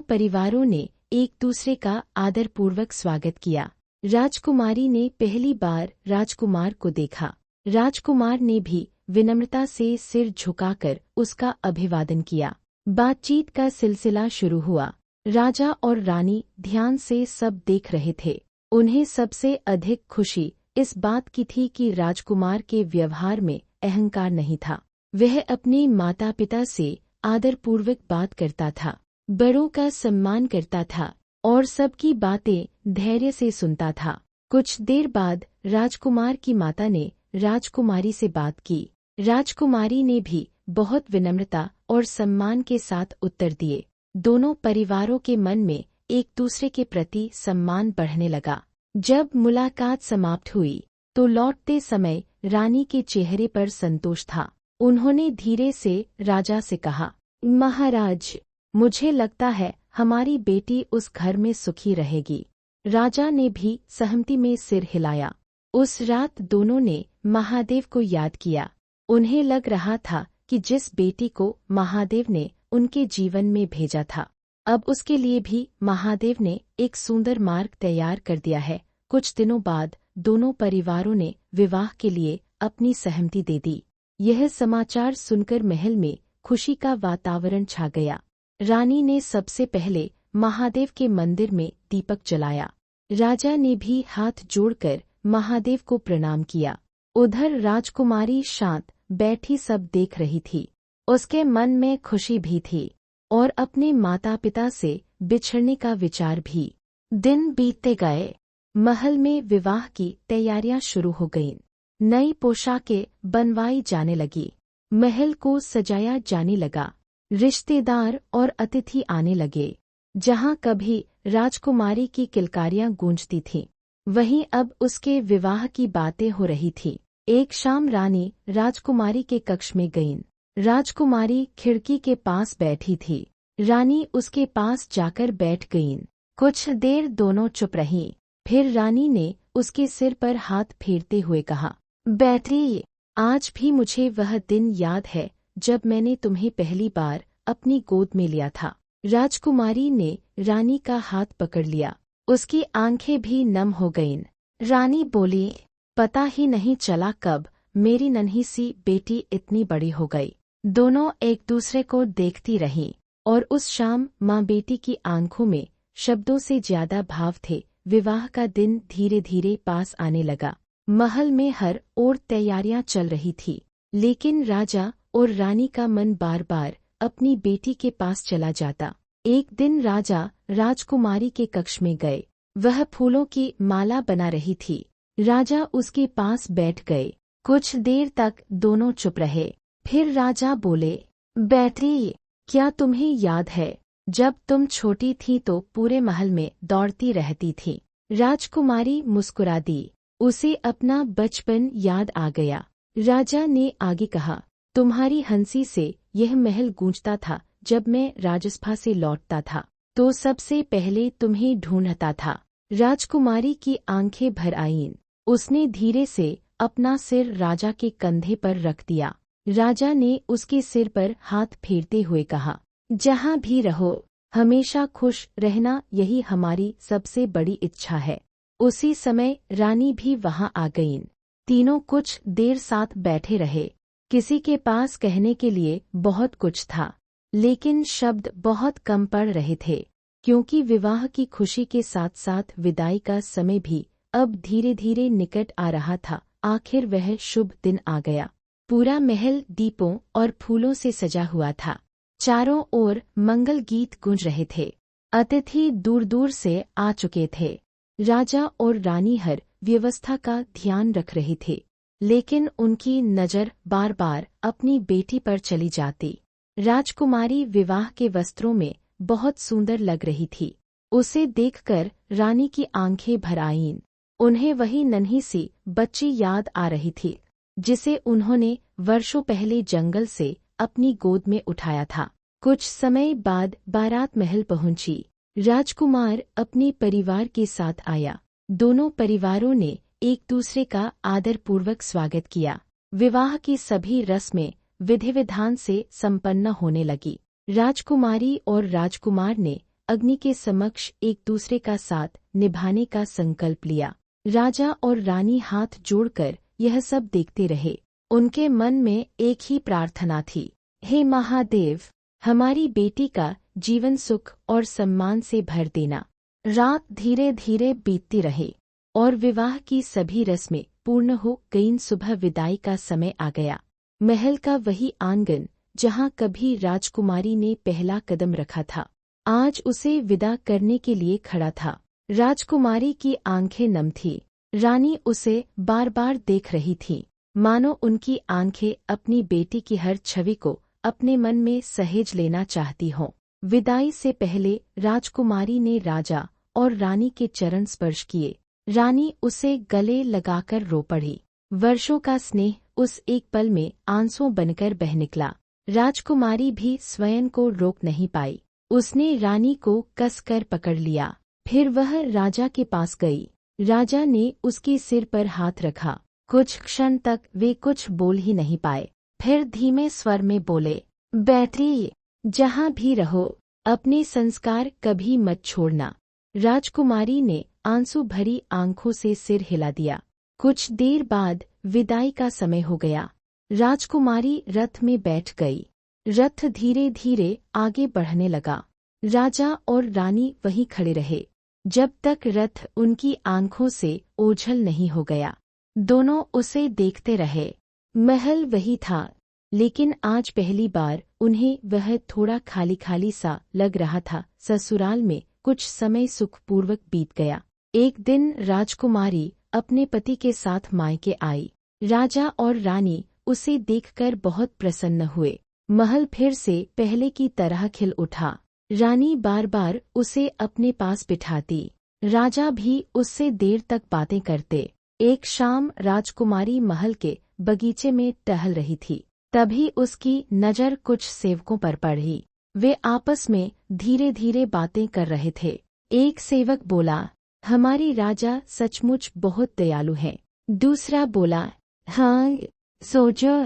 परिवारों ने एक दूसरे का आदरपूर्वक स्वागत किया। राजकुमारी ने पहली बार राजकुमार को देखा। राजकुमार ने भी विनम्रता से सिर झुकाकर उसका अभिवादन किया। बातचीत का सिलसिला शुरू हुआ। राजा और रानी ध्यान से सब देख रहे थे। उन्हें सबसे अधिक खुशी इस बात की थी कि राजकुमार के व्यवहार में अहंकार नहीं था। वह अपने माता पिता से आदरपूर्वक बात करता था, बड़ों का सम्मान करता था और सबकी बातें धैर्य से सुनता था। कुछ देर बाद राजकुमार की माता ने राजकुमारी से बात की। राजकुमारी ने भी बहुत विनम्रता और सम्मान के साथ उत्तर दिए। दोनों परिवारों के मन में एक दूसरे के प्रति सम्मान बढ़ने लगा। जब मुलाकात समाप्त हुई तो लौटते समय रानी के चेहरे पर संतोष था। उन्होंने धीरे से राजा से कहा, महाराज, मुझे लगता है हमारी बेटी उस घर में सुखी रहेगी। राजा ने भी सहमति में सिर हिलाया। उस रात दोनों ने महादेव को याद किया। उन्हें लग रहा था कि जिस बेटी को महादेव ने उनके जीवन में भेजा था, अब उसके लिए भी महादेव ने एक सुंदर मार्ग तैयार कर दिया है। कुछ दिनों बाद दोनों परिवारों ने विवाह के लिए अपनी सहमति दे दी। यह समाचार सुनकर महल में खुशी का वातावरण छा गया। रानी ने सबसे पहले महादेव के मंदिर में दीपक जलाया। राजा ने भी हाथ जोड़कर महादेव को प्रणाम किया। उधर राजकुमारी शांत बैठी सब देख रही थी। उसके मन में खुशी भी थी और अपने माता पिता से बिछड़ने का विचार भी। दिन बीतते गए। महल में विवाह की तैयारियां शुरू हो गईं। नई पोशाकें बनवाई जाने लगी। महल को सजाया जाने लगा। रिश्तेदार और अतिथि आने लगे। जहाँ कभी राजकुमारी की किलकारियां गूंजती थीं, वहीं अब उसके विवाह की बातें हो रही थी। एक शाम रानी राजकुमारी के कक्ष में गईं। राजकुमारी खिड़की के पास बैठी थी। रानी उसके पास जाकर बैठ गईं। कुछ देर दोनों चुप रहीं। फिर रानी ने उसके सिर पर हाथ फेरते हुए कहा, बैठिए। आज भी मुझे वह दिन याद है जब मैंने तुम्हें पहली बार अपनी गोद में लिया था। राजकुमारी ने रानी का हाथ पकड़ लिया। उसकी आंखें भी नम हो गईं। रानी बोली, पता ही नहीं चला कब मेरी नन्ही सी बेटी इतनी बड़ी हो गई। दोनों एक दूसरे को देखती रहीं और उस शाम माँ बेटी की आंखों में शब्दों से ज्यादा भाव थे। विवाह का दिन धीरे धीरे पास आने लगा। महल में हर ओर तैयारियां चल रही थी, लेकिन राजा और रानी का मन बार बार अपनी बेटी के पास चला जाता। एक दिन राजा राजकुमारी के कक्ष में गए। वह फूलों की माला बना रही थी। राजा उसके पास बैठ गए। कुछ देर तक दोनों चुप रहे। फिर राजा बोले, बैठिए। क्या तुम्हें याद है जब तुम छोटी थी तो पूरे महल में दौड़ती रहती थी? राजकुमारी मुस्कुरा दी। उसे अपना बचपन याद आ गया। राजा ने आगे कहा, तुम्हारी हंसी से यह महल गूंजता था। जब मैं राजसभा से लौटता था तो सबसे पहले तुम्हें ढूंढता था। राजकुमारी की आंखें भर आईं। उसने धीरे से अपना सिर राजा के कंधे पर रख दिया। राजा ने उसके सिर पर हाथ फेरते हुए कहा, जहाँ भी रहो हमेशा खुश रहना, यही हमारी सबसे बड़ी इच्छा है। उसी समय रानी भी वहां आ गईं। तीनों कुछ देर साथ बैठे रहे। किसी के पास कहने के लिए बहुत कुछ था, लेकिन शब्द बहुत कम पड़ रहे थे, क्योंकि विवाह की खुशी के साथ साथ विदाई का समय भी अब धीरे धीरे निकट आ रहा था। आखिर वह शुभ दिन आ गया। पूरा महल दीपों और फूलों से सजा हुआ था। चारों ओर मंगल गीत गूंज रहे थे। अतिथि दूर दूर से आ चुके थे। राजा और रानी हर व्यवस्था का ध्यान रख रहे थे, लेकिन उनकी नज़र बार बार अपनी बेटी पर चली जाती। राजकुमारी विवाह के वस्त्रों में बहुत सुंदर लग रही थी। उसे देखकर रानी की आंखें भर आईं। उन्हें वही नन्ही सी बच्ची याद आ रही थी, जिसे उन्होंने वर्षों पहले जंगल से अपनी गोद में उठाया था। कुछ समय बाद बारात महल पहुंची। राजकुमार अपने परिवार के साथ आया। दोनों परिवारों ने एक दूसरे का आदरपूर्वक स्वागत किया। विवाह की सभी रस्में विधि विधान से संपन्न होने लगी। राजकुमारी और राजकुमार ने अग्नि के समक्ष एक दूसरे का साथ निभाने का संकल्प लिया। राजा और रानी हाथ जोड़कर यह सब देखते रहे। उनके मन में एक ही प्रार्थना थी, हे महादेव, हमारी बेटी का जीवन सुख और सम्मान से भर देना। रात धीरे धीरे बीतती रही और विवाह की सभी रस्में पूर्ण हो गईं। सुबह विदाई का समय आ गया। महल का वही आंगन जहां कभी राजकुमारी ने पहला कदम रखा था, आज उसे विदा करने के लिए खड़ा था। राजकुमारी की आंखें नम थीं। रानी उसे बार बार देख रही थी, मानो उनकी आंखें अपनी बेटी की हर छवि को अपने मन में सहेज लेना चाहती हों। विदाई से पहले राजकुमारी ने राजा और रानी के चरण स्पर्श किए। रानी उसे गले लगाकर रो पड़ी। वर्षों का स्नेह उस एक पल में आंसुओं बनकर बह निकला। राजकुमारी भी स्वयं को रोक नहीं पाई। उसने रानी को कसकर पकड़ लिया। फिर वह राजा के पास गई। राजा ने उसके सिर पर हाथ रखा। कुछ क्षण तक वे कुछ बोल ही नहीं पाए। फिर धीमे स्वर में बोले, बैठिए। जहाँ भी रहो अपने संस्कार कभी मत छोड़ना। राजकुमारी ने आंसू भरी आंखों से सिर हिला दिया। कुछ देर बाद विदाई का समय हो गया। राजकुमारी रथ में बैठ गई। रथ धीरे धीरे आगे बढ़ने लगा। राजा और रानी वहीं खड़े रहे जब तक रथ उनकी आंखों से ओझल नहीं हो गया। दोनों उसे देखते रहे। महल वही था, लेकिन आज पहली बार उन्हें वह थोड़ा खाली खाली सा लग रहा था। ससुराल में कुछ समय सुखपूर्वक बीत गया। एक दिन राजकुमारी अपने पति के साथ मायके आई। राजा और रानी उसे देखकर बहुत प्रसन्न हुए। महल फिर से पहले की तरह खिल उठा। रानी बार बार उसे अपने पास बिठाती। राजा भी उससे देर तक बातें करते। एक शाम राजकुमारी महल के बगीचे में टहल रही थी। तभी उसकी नज़र कुछ सेवकों पर पड़ी। वे आपस में धीरे धीरे बातें कर रहे थे। एक सेवक बोला, हमारी राजा सचमुच बहुत दयालु है। दूसरा बोला, हाँ, सोचो,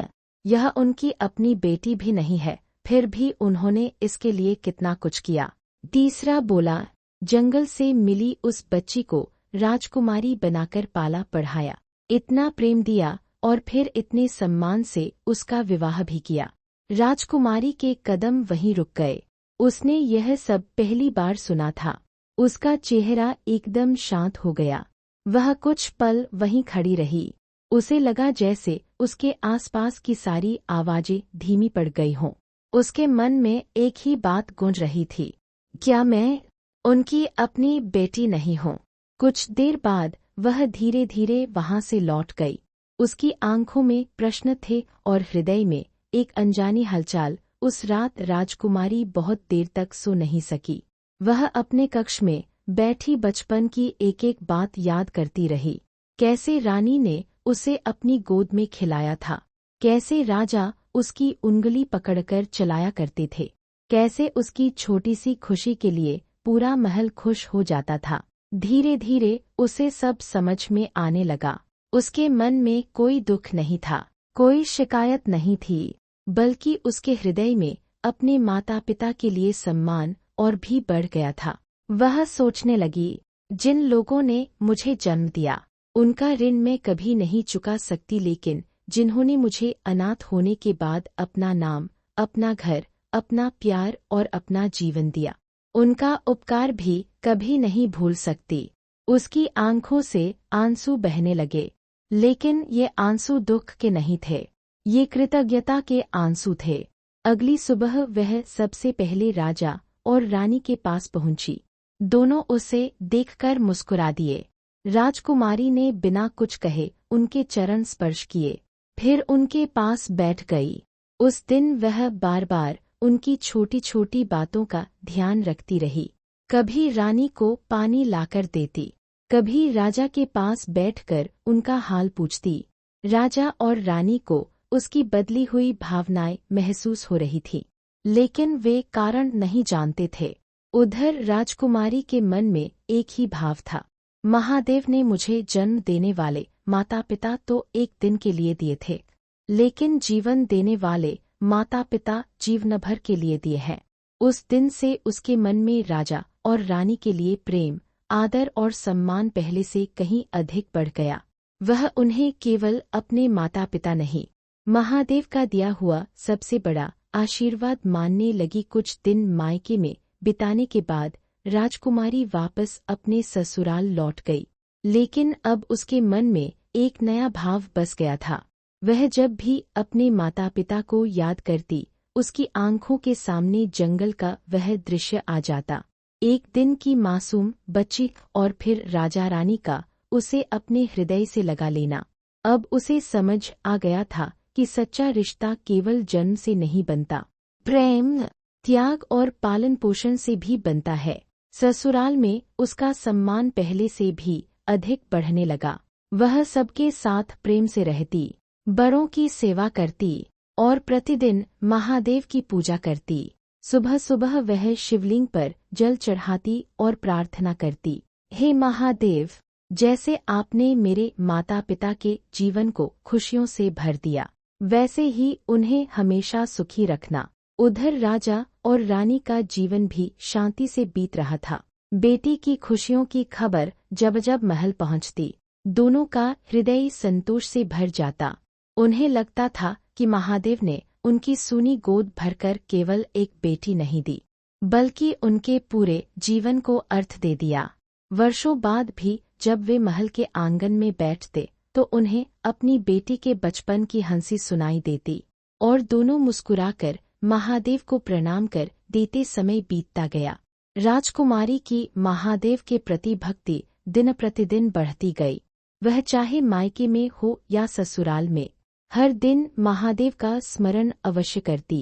यह उनकी अपनी बेटी भी नहीं है, फिर भी उन्होंने इसके लिए कितना कुछ किया। तीसरा बोला, जंगल से मिली उस बच्ची को राजकुमारी बनाकर पाला पढ़ाया, इतना प्रेम दिया और फिर इतने सम्मान से उसका विवाह भी किया। राजकुमारी के कदम वहीं रुक गए। उसने यह सब पहली बार सुना था। उसका चेहरा एकदम शांत हो गया। वह कुछ पल वहीं खड़ी रही। उसे लगा जैसे उसके आसपास की सारी आवाजें धीमी पड़ गई हों। उसके मन में एक ही बात गूंज रही थी, क्या मैं उनकी अपनी बेटी नहीं हूँ? कुछ देर बाद वह धीरे धीरे वहां से लौट गई। उसकी आंखों में प्रश्न थे और हृदय में एक अनजानी हलचल। उस रात राजकुमारी बहुत देर तक सो नहीं सकी। वह अपने कक्ष में बैठी बचपन की एक एक बात याद करती रही। कैसे रानी ने उसे अपनी गोद में खिलाया था, कैसे राजा उसकी उंगली पकड़कर चलाया करते थे, कैसे उसकी छोटी सी खुशी के लिए पूरा महल खुश हो जाता था। धीरे धीरे उसे सब समझ में आने लगा। उसके मन में कोई दुख नहीं था, कोई शिकायत नहीं थी, बल्कि उसके हृदय में अपने माता पिता के लिए सम्मान और भी बढ़ गया था। वह सोचने लगी, जिन लोगों ने मुझे जन्म दिया उनका ऋण मैं कभी नहीं चुका सकती, लेकिन जिन्होंने मुझे अनाथ होने के बाद अपना नाम, अपना घर, अपना प्यार और अपना जीवन दिया, उनका उपकार भी कभी नहीं भूल सकती। उसकी आंखों से आंसू बहने लगे, लेकिन ये आंसू दुख के नहीं थे, ये कृतज्ञता के आंसू थे। अगली सुबह वह सबसे पहले राजा और रानी के पास पहुंची। दोनों उसे देखकर मुस्कुरा दिए। राजकुमारी ने बिना कुछ कहे उनके चरण स्पर्श किए, फिर उनके पास बैठ गई। उस दिन वह बार बार उनकी छोटी छोटी बातों का ध्यान रखती रही। कभी रानी को पानी लाकर देती, कभी राजा के पास बैठकर उनका हाल पूछती। राजा और रानी को उसकी बदली हुई भावनाएं महसूस हो रही थी, लेकिन वे कारण नहीं जानते थे। उधर राजकुमारी के मन में एक ही भाव था, महादेव ने मुझे जन्म देने वाले माता पिता तो एक दिन के लिए दिए थे, लेकिन जीवन देने वाले माता पिता जीवन भर के लिए दिए हैं। उस दिन से उसके मन में राजा और रानी के लिए प्रेम, आदर और सम्मान पहले से कहीं अधिक बढ़ गया। वह उन्हें केवल अपने माता पिता नहीं, महादेव का दिया हुआ सबसे बड़ा आशीर्वाद मानने लगी। कुछ दिन मायके में बिताने के बाद राजकुमारी वापस अपने ससुराल लौट गई, लेकिन अब उसके मन में एक नया भाव बस गया था। वह जब भी अपने माता पिता को याद करती, उसकी आंखों के सामने जंगल का वह दृश्य आ जाता। एक दिन की मासूम बच्ची और फिर राजा रानी का उसे अपने हृदय से लगा लेना। अब उसे समझ आ गया था कि सच्चा रिश्ता केवल जन्म से नहीं बनता, प्रेम, त्याग और पालन पोषण से भी बनता है। ससुराल में उसका सम्मान पहले से भी अधिक बढ़ने लगा। वह सबके साथ प्रेम से रहती, बड़ों की सेवा करती और प्रतिदिन महादेव की पूजा करती। सुबह सुबह वह शिवलिंग पर जल चढ़ाती और प्रार्थना करती, हे महादेव, जैसे आपने मेरे माता पिता के जीवन को खुशियों से भर दिया, वैसे ही उन्हें हमेशा सुखी रखना। उधर राजा और रानी का जीवन भी शांति से बीत रहा था। बेटी की खुशियों की खबर जब जब महल पहुंचती, दोनों का हृदय संतोष से भर जाता। उन्हें लगता था कि महादेव ने उनकी सूनी गोद भरकर केवल एक बेटी नहीं दी, बल्कि उनके पूरे जीवन को अर्थ दे दिया। वर्षों बाद भी जब वे महल के आंगन में बैठते, तो उन्हें अपनी बेटी के बचपन की हंसी सुनाई देती और दोनों मुस्कुराकर महादेव को प्रणाम कर देते। समय बीतता गया। राजकुमारी की महादेव के प्रति भक्ति दिन प्रतिदिन बढ़ती गई। वह चाहे मायके में हो या ससुराल में, हर दिन महादेव का स्मरण अवश्य करती।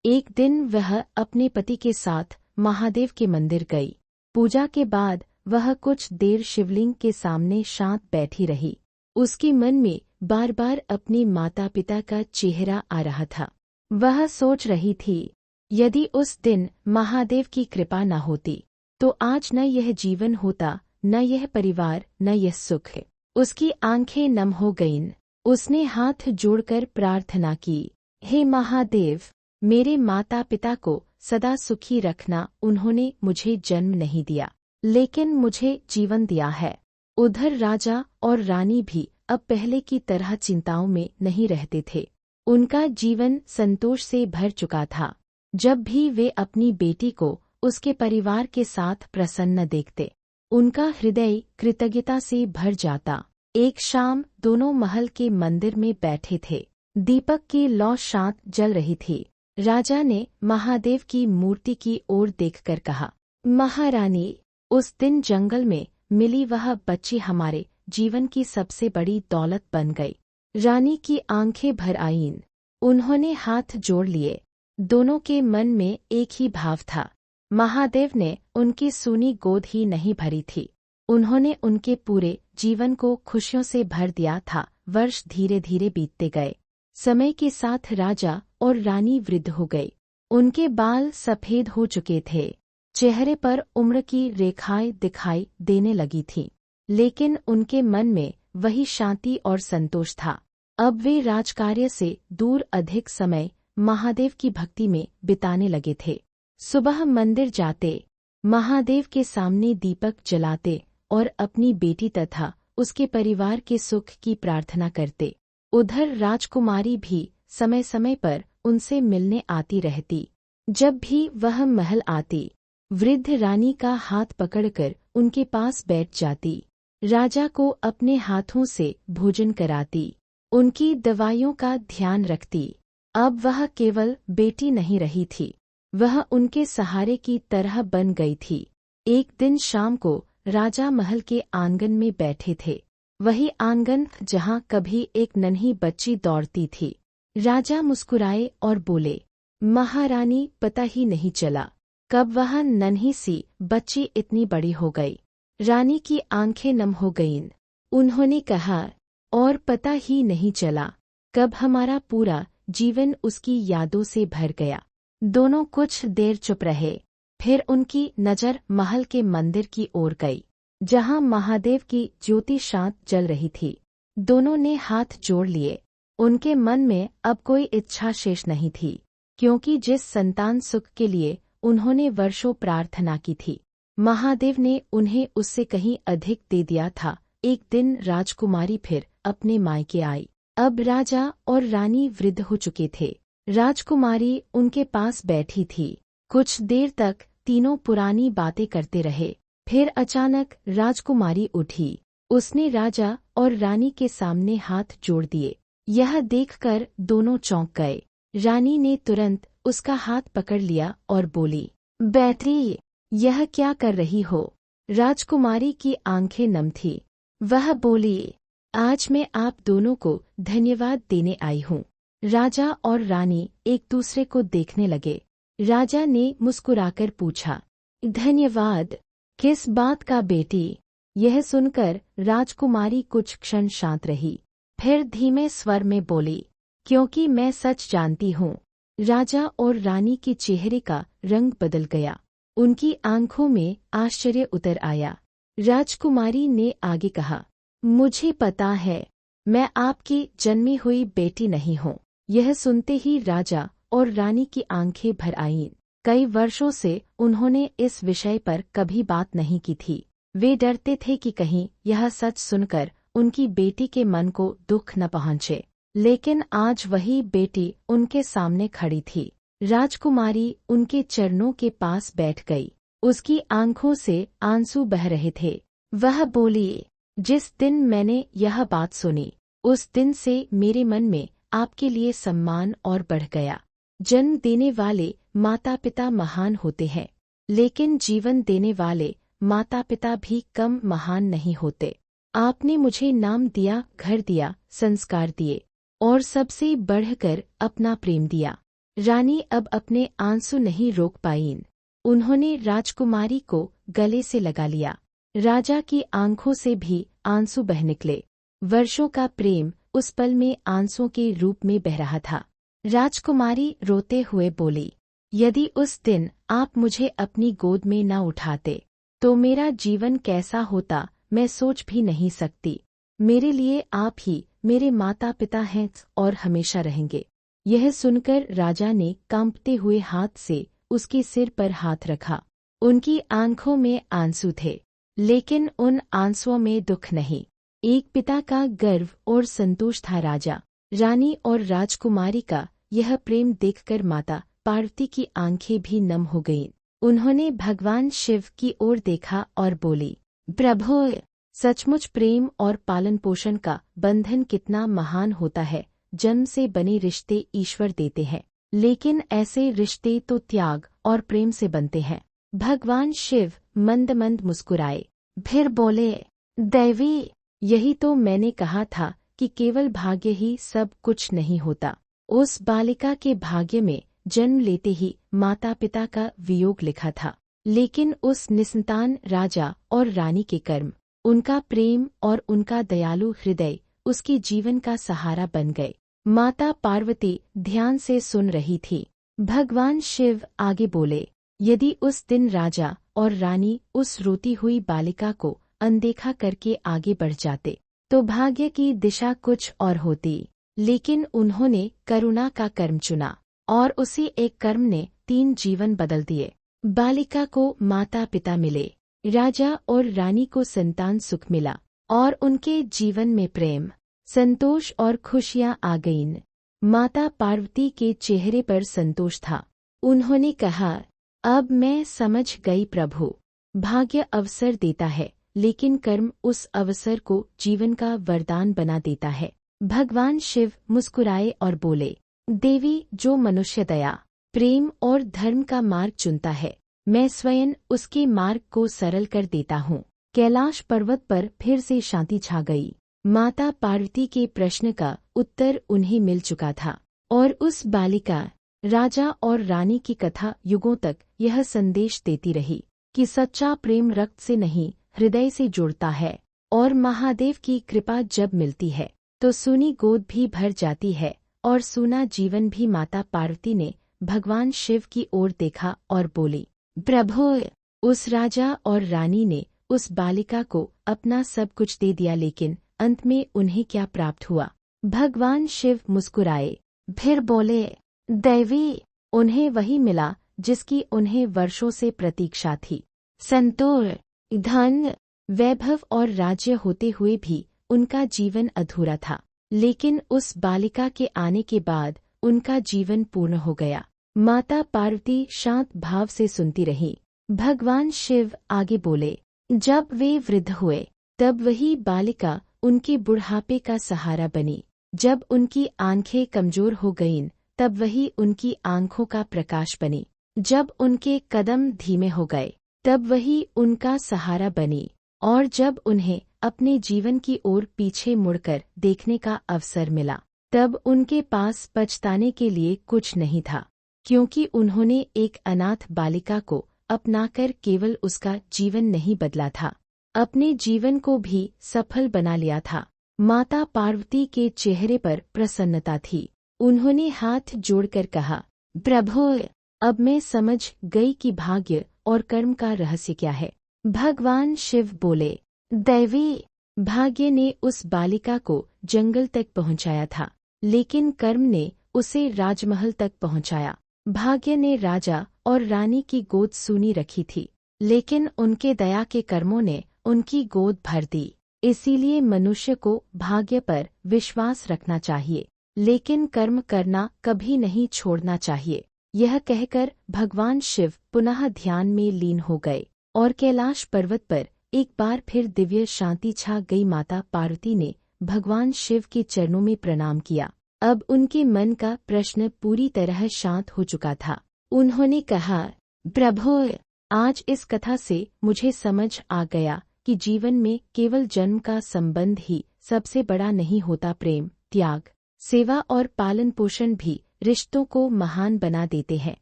एक दिन वह अपने पति के साथ महादेव के मंदिर गई। पूजा के बाद वह कुछ देर शिवलिंग के सामने शांत बैठी रही। उसके मन में बार बार अपने माता पिता का चेहरा आ रहा था। वह सोच रही थी, यदि उस दिन महादेव की कृपा न होती तो आज न यह जीवन होता, न यह परिवार, न यह सुख है। उसकी आंखें नम हो गईं। उसने हाथ जोड़कर प्रार्थना की, हे महादेव, मेरे माता पिता को सदा सुखी रखना। उन्होंने मुझे जन्म नहीं दिया, लेकिन मुझे जीवन दिया है। उधर राजा और रानी भी अब पहले की तरह चिंताओं में नहीं रहते थे। उनका जीवन संतोष से भर चुका था। जब भी वे अपनी बेटी को उसके परिवार के साथ प्रसन्न देखते, उनका हृदय कृतज्ञता से भर जाता। एक शाम दोनों महल के मंदिर में बैठे थे। दीपक की लौ शांत जल रही थी। राजा ने महादेव की मूर्ति की ओर देखकर कहा, महारानी, उस दिन जंगल में मिली वह बच्ची हमारे जीवन की सबसे बड़ी दौलत बन गई। रानी की आंखें भर आईं। उन्होंने हाथ जोड़ लिए। दोनों के मन में एक ही भाव था। महादेव ने उनकी सूनी गोद ही नहीं भरी थी, उन्होंने उनके पूरे जीवन को खुशियों से भर दिया था। वर्ष धीरे धीरे बीतते गए। समय के साथ राजा और रानी वृद्ध हो गए। उनके बाल सफेद हो चुके थे। चेहरे पर उम्र की रेखाएं दिखाई देने लगी थीं, लेकिन उनके मन में वही शांति और संतोष था। अब वे राजकार्य से दूर अधिक समय महादेव की भक्ति में बिताने लगे थे। सुबह मंदिर जाते, महादेव के सामने दीपक जलाते और अपनी बेटी तथा उसके परिवार के सुख की प्रार्थना करते। उधर राजकुमारी भी समय समय पर उनसे मिलने आती रहती। जब भी वह महल आती, वृद्ध रानी का हाथ पकड़कर उनके पास बैठ जाती। राजा को अपने हाथों से भोजन कराती, उनकी दवाइयों का ध्यान रखती। अब वह केवल बेटी नहीं रही थी, वह उनके सहारे की तरह बन गई थी। एक दिन शाम को राजा महल के आंगन में बैठे थे, वही आंगन जहाँ कभी एक नन्ही बच्ची दौड़ती थी। राजा मुस्कुराए और बोले, महारानी, पता ही नहीं चला कब वह नन्ही सी बच्ची इतनी बड़ी हो गई। रानी की आंखें नम हो गईं। उन्होंने कहा, और पता ही नहीं चला कब हमारा पूरा जीवन उसकी यादों से भर गया। दोनों कुछ देर चुप रहे, फिर उनकी नज़र महल के मंदिर की ओर गई, जहां महादेव की ज्योति शांत जल रही थी। दोनों ने हाथ जोड़ लिए। उनके मन में अब कोई इच्छा शेष नहीं थी, क्योंकि जिस संतान सुख के लिए उन्होंने वर्षों प्रार्थना की थी, महादेव ने उन्हें उससे कहीं अधिक दे दिया था। एक दिन राजकुमारी फिर अपने मायके आई। अब राजा और रानी वृद्ध हो चुके थे। राजकुमारी उनके पास बैठी थी। कुछ देर तक तीनों पुरानी बातें करते रहे। फिर अचानक राजकुमारी उठी। उसने राजा और रानी के सामने हाथ जोड़ दिए। यह देखकर दोनों चौंक गए। रानी ने तुरंत उसका हाथ पकड़ लिया और बोली, बेटी, यह क्या कर रही हो? राजकुमारी की आंखें नम थी। वह बोली, आज मैं आप दोनों को धन्यवाद देने आई हूँ। राजा और रानी एक दूसरे को देखने लगे। राजा ने मुस्कुराकर पूछा, धन्यवाद? किस बात का बेटी? यह सुनकर राजकुमारी कुछ क्षण शांत रही, फिर धीमे स्वर में बोली, क्योंकि मैं सच जानती हूँ। राजा और रानी के चेहरे का रंग बदल गया। उनकी आंखों में आश्चर्य उतर आया। राजकुमारी ने आगे कहा, मुझे पता है, मैं आपकी जन्मी हुई बेटी नहीं हूँ। यह सुनते ही राजा और रानी की आंखें भर आईं। कई वर्षों से उन्होंने इस विषय पर कभी बात नहीं की थी। वे डरते थे कि कहीं यह सच सुनकर उनकी बेटी के मन को दुख न पहुँचे, लेकिन आज वही बेटी उनके सामने खड़ी थी। राजकुमारी उनके चरणों के पास बैठ गई। उसकी आंखों से आंसू बह रहे थे। वह बोली, जिस दिन मैंने यह बात सुनी, उस दिन से मेरे मन में आपके लिए सम्मान और बढ़ गया। जन्म देने वाले माता पिता महान होते हैं, लेकिन जीवन देने वाले माता पिता भी कम महान नहीं होते। आपने मुझे नाम दिया, घर दिया, संस्कार दिए और सबसे बढ़कर अपना प्रेम दिया। रानी अब अपने आंसू नहीं रोक पाईं। उन्होंने राजकुमारी को गले से लगा लिया। राजा की आंखों से भी आंसू बह निकले। वर्षों का प्रेम उस पल में आंसुओं के रूप में बह रहा था। राजकुमारी रोते हुए बोली, यदि उस दिन आप मुझे अपनी गोद में न उठाते तो मेरा जीवन कैसा होता मैं सोच भी नहीं सकती। मेरे लिए आप ही मेरे माता पिता हैं और हमेशा रहेंगे। यह सुनकर राजा ने कांपते हुए हाथ से उसके सिर पर हाथ रखा। उनकी आंखों में आंसू थे, लेकिन उन आंसुओं में दुख नहीं, एक पिता का गर्व और संतोष था। राजा, रानी और राजकुमारी का यह प्रेम देखकर माता पार्वती की आंखें भी नम हो गईं। उन्होंने भगवान शिव की ओर देखा और बोली, प्रभु, सचमुच प्रेम और पालन पोषण का बंधन कितना महान होता है। जन्म से बने रिश्ते ईश्वर देते हैं, लेकिन ऐसे रिश्ते तो त्याग और प्रेम से बनते हैं। भगवान शिव मंद मंद मुस्कुराए, फिर बोले, देवी, यही तो मैंने कहा था कि केवल भाग्य ही सब कुछ नहीं होता। उस बालिका के भाग्य में जन्म लेते ही माता पिता का वियोग लिखा था, लेकिन उस निसंतान राजा और रानी के कर्म, उनका प्रेम और उनका दयालु हृदय उसके जीवन का सहारा बन गए। माता पार्वती ध्यान से सुन रही थी। भगवान शिव आगे बोले, यदि उस दिन राजा और रानी उस रोती हुई बालिका को अनदेखा करके आगे बढ़ जाते तो भाग्य की दिशा कुछ और होती, लेकिन उन्होंने करुणा का कर्म चुना और उसी एक कर्म ने 3 जीवन बदल दिए। बालिका को माता पिता मिले, राजा और रानी को संतान सुख मिला और उनके जीवन में प्रेम, संतोष और खुशियां आ गईं। माता पार्वती के चेहरे पर संतोष था। उन्होंने कहा, अब मैं समझ गई प्रभु, भाग्य अवसर देता है, लेकिन कर्म उस अवसर को जीवन का वरदान बना देता है। भगवान शिव मुस्कुराए और बोले, देवी, जो मनुष्य दया, प्रेम और धर्म का मार्ग चुनता है, मैं स्वयं उसके मार्ग को सरल कर देता हूँ। कैलाश पर्वत पर फिर से शांति छा गई। माता पार्वती के प्रश्न का उत्तर उन्हें मिल चुका था और उस बालिका, राजा और रानी की कथा युगों तक यह संदेश देती रही कि सच्चा प्रेम रक्त से नहीं, हृदय से जुड़ता है और महादेव की कृपा जब मिलती है तो सूनी गोद भी भर जाती है और सूना जीवन भी। माता पार्वती ने भगवान शिव की ओर देखा और बोली, प्रभु, उस राजा और रानी ने उस बालिका को अपना सब कुछ दे दिया, लेकिन अंत में उन्हें क्या प्राप्त हुआ? भगवान शिव मुस्कुराए, फिर बोले, देवी, उन्हें वही मिला जिसकी उन्हें वर्षों से प्रतीक्षा थी। संतोष, धन, वैभव और राज्य होते हुए भी उनका जीवन अधूरा था, लेकिन उस बालिका के आने के बाद उनका जीवन पूर्ण हो गया। माता पार्वती शांत भाव से सुनती रही। भगवान शिव आगे बोले, जब वे वृद्ध हुए तब वही बालिका उनके बुढ़ापे का सहारा बनी। जब उनकी आंखें कमजोर हो गईं तब वही उनकी आंखों का प्रकाश बनी। जब उनके कदम धीमे हो गए तब वही उनका सहारा बनी, और जब उन्हें अपने जीवन की ओर पीछे मुड़कर देखने का अवसर मिला तब उनके पास पछताने के लिए कुछ नहीं था, क्योंकि उन्होंने एक अनाथ बालिका को अपनाकर केवल उसका जीवन नहीं बदला था, अपने जीवन को भी सफल बना लिया था। माता पार्वती के चेहरे पर प्रसन्नता थी। उन्होंने हाथ जोड़कर कहा, प्रभु, अब मैं समझ गई कि भाग्य और कर्म का रहस्य क्या है। भगवान शिव बोले, देवी, भाग्य ने उस बालिका को जंगल तक पहुंचाया था, लेकिन कर्म ने उसे राजमहल तक पहुंचाया। भाग्य ने राजा और रानी की गोद सूनी रखी थी, लेकिन उनके दया के कर्मों ने उनकी गोद भर दी। इसीलिए मनुष्य को भाग्य पर विश्वास रखना चाहिए, लेकिन कर्म करना कभी नहीं छोड़ना चाहिए। यह कहकर भगवान शिव पुनः ध्यान में लीन हो गए और कैलाश पर्वत पर एक बार फिर दिव्य शांति छा गई। माता पार्वती ने भगवान शिव के चरणों में प्रणाम किया। अब उनके मन का प्रश्न पूरी तरह शांत हो चुका था। उन्होंने कहा, प्रभु, आज इस कथा से मुझे समझ आ गया कि जीवन में केवल जन्म का संबंध ही सबसे बड़ा नहीं होता। प्रेम, त्याग, सेवा और पालन पोषण भी रिश्तों को महान बना देते हैं।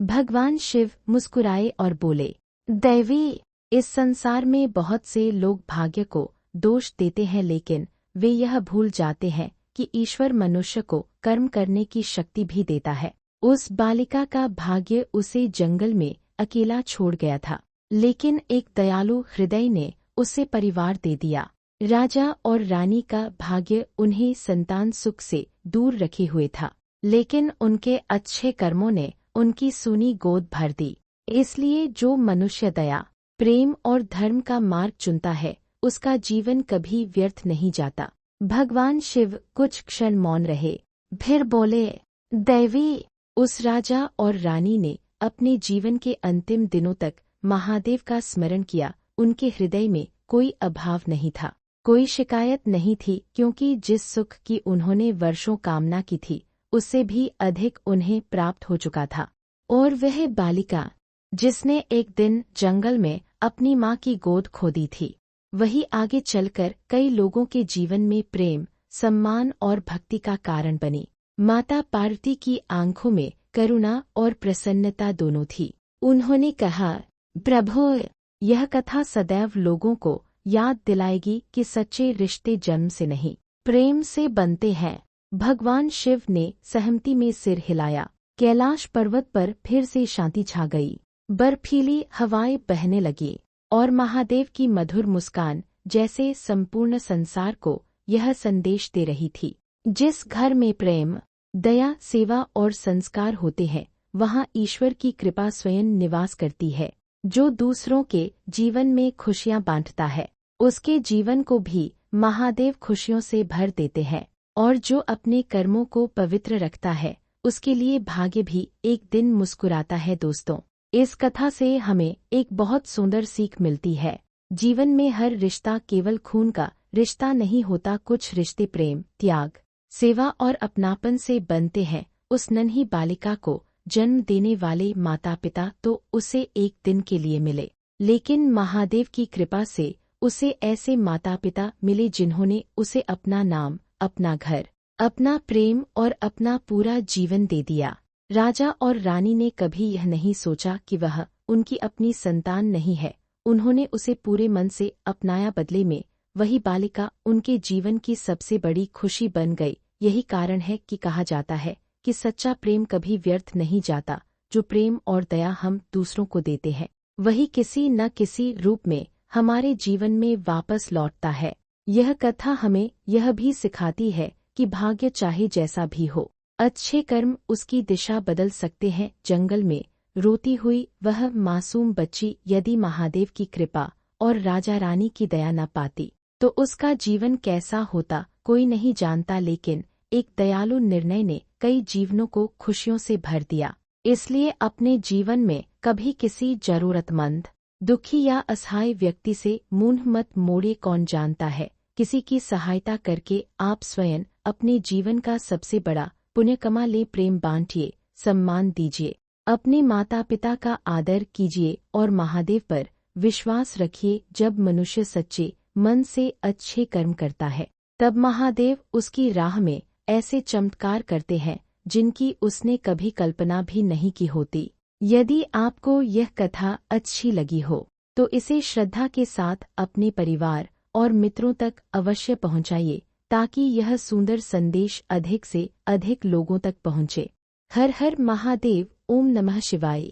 भगवान शिव मुस्कुराए और बोले, देवी, इस संसार में बहुत से लोग भाग्य को दोष देते हैं, लेकिन वे यह भूल जाते हैं कि ईश्वर मनुष्य को कर्म करने की शक्ति भी देता है। उस बालिका का भाग्य उसे जंगल में अकेला छोड़ गया था, लेकिन एक दयालु हृदय ने उसे परिवार दे दिया। राजा और रानी का भाग्य उन्हें संतान सुख से दूर रखे हुए था, लेकिन उनके अच्छे कर्मों ने उनकी सूनी गोद भर दी। इसलिए जो मनुष्य दया, प्रेम और धर्म का मार्ग चुनता है, उसका जीवन कभी व्यर्थ नहीं जाता। भगवान शिव कुछ क्षण मौन रहे, फिर बोले, देवी, उस राजा और रानी ने अपने जीवन के अंतिम दिनों तक महादेव का स्मरण किया। उनके हृदय में कोई अभाव नहीं था, कोई शिकायत नहीं थी, क्योंकि जिस सुख की उन्होंने वर्षों कामना की थी, उससे भी अधिक उन्हें प्राप्त हो चुका था। और वह बालिका जिसने एक दिन जंगल में अपनी माँ की गोद खो दी थी, वही आगे चलकर कई लोगों के जीवन में प्रेम, सम्मान और भक्ति का कारण बनी। माता पार्वती की आंखों में करुणा और प्रसन्नता दोनों थी। उन्होंने कहा, प्रभु, यह कथा सदैव लोगों को याद दिलाएगी कि सच्चे रिश्ते जन्म से नहीं, प्रेम से बनते हैं। भगवान शिव ने सहमति में सिर हिलाया। कैलाश पर्वत पर फिर से शांति छा गई। बर्फीली हवाएं बहने लगी और महादेव की मधुर मुस्कान जैसे संपूर्ण संसार को यह संदेश दे रही थी, जिस घर में प्रेम, दया, सेवा और संस्कार होते हैं, वहाँ ईश्वर की कृपा स्वयं निवास करती है। जो दूसरों के जीवन में खुशियाँ बांटता है, उसके जीवन को भी महादेव खुशियों से भर देते हैं। और जो अपने कर्मों को पवित्र रखता है, उसके लिए भाग्य भी एक दिन मुस्कुराता है। दोस्तों, इस कथा से हमें एक बहुत सुंदर सीख मिलती है। जीवन में हर रिश्ता केवल खून का रिश्ता नहीं होता। कुछ रिश्ते प्रेम, त्याग, सेवा और अपनापन से बनते हैं। उस नन्ही बालिका को जन्म देने वाले माता पिता तो उसे एक दिन के लिए मिले, लेकिन महादेव की कृपा से उसे ऐसे माता पिता मिले जिन्होंने उसे अपना नाम, अपना घर, अपना प्रेम और अपना पूरा जीवन दे दिया। राजा और रानी ने कभी यह नहीं सोचा कि वह उनकी अपनी संतान नहीं है। उन्होंने उसे पूरे मन से अपनाया। बदले में वही बालिका उनके जीवन की सबसे बड़ी खुशी बन गई। यही कारण है कि कहा जाता है कि सच्चा प्रेम कभी व्यर्थ नहीं जाता। जो प्रेम और दया हम दूसरों को देते हैं, वही किसी न किसी रूप में हमारे जीवन में वापस लौटता है। यह कथा हमें यह भी सिखाती है कि भाग्य चाहे जैसा भी हो, अच्छे कर्म उसकी दिशा बदल सकते हैं। जंगल में रोती हुई वह मासूम बच्ची यदि महादेव की कृपा और राजा रानी की दया न पाती, तो उसका जीवन कैसा होता कोई नहीं जानता। लेकिन एक दयालु निर्णय ने कई जीवनों को खुशियों से भर दिया। इसलिए अपने जीवन में कभी किसी जरूरतमंद, दुखी या असहाय व्यक्ति से मुंह मत मोड़े। कौन जानता है, किसी की सहायता करके आप स्वयं अपने जीवन का सबसे बड़ा पुण्य कमा ले। प्रेम बांटिए, सम्मान दीजिए, अपने माता पिता का आदर कीजिए और महादेव पर विश्वास रखिए। जब मनुष्य सच्चे मन से अच्छे कर्म करता है, तब महादेव उसकी राह में ऐसे चमत्कार करते हैं जिनकी उसने कभी कल्पना भी नहीं की होती। यदि आपको यह कथा अच्छी लगी हो, तो इसे श्रद्धा के साथ अपने परिवार और मित्रों तक अवश्य पहुंचाइए, ताकि यह सुंदर संदेश अधिक से अधिक लोगों तक पहुंचे। हर हर महादेव। ओम नमः शिवाय।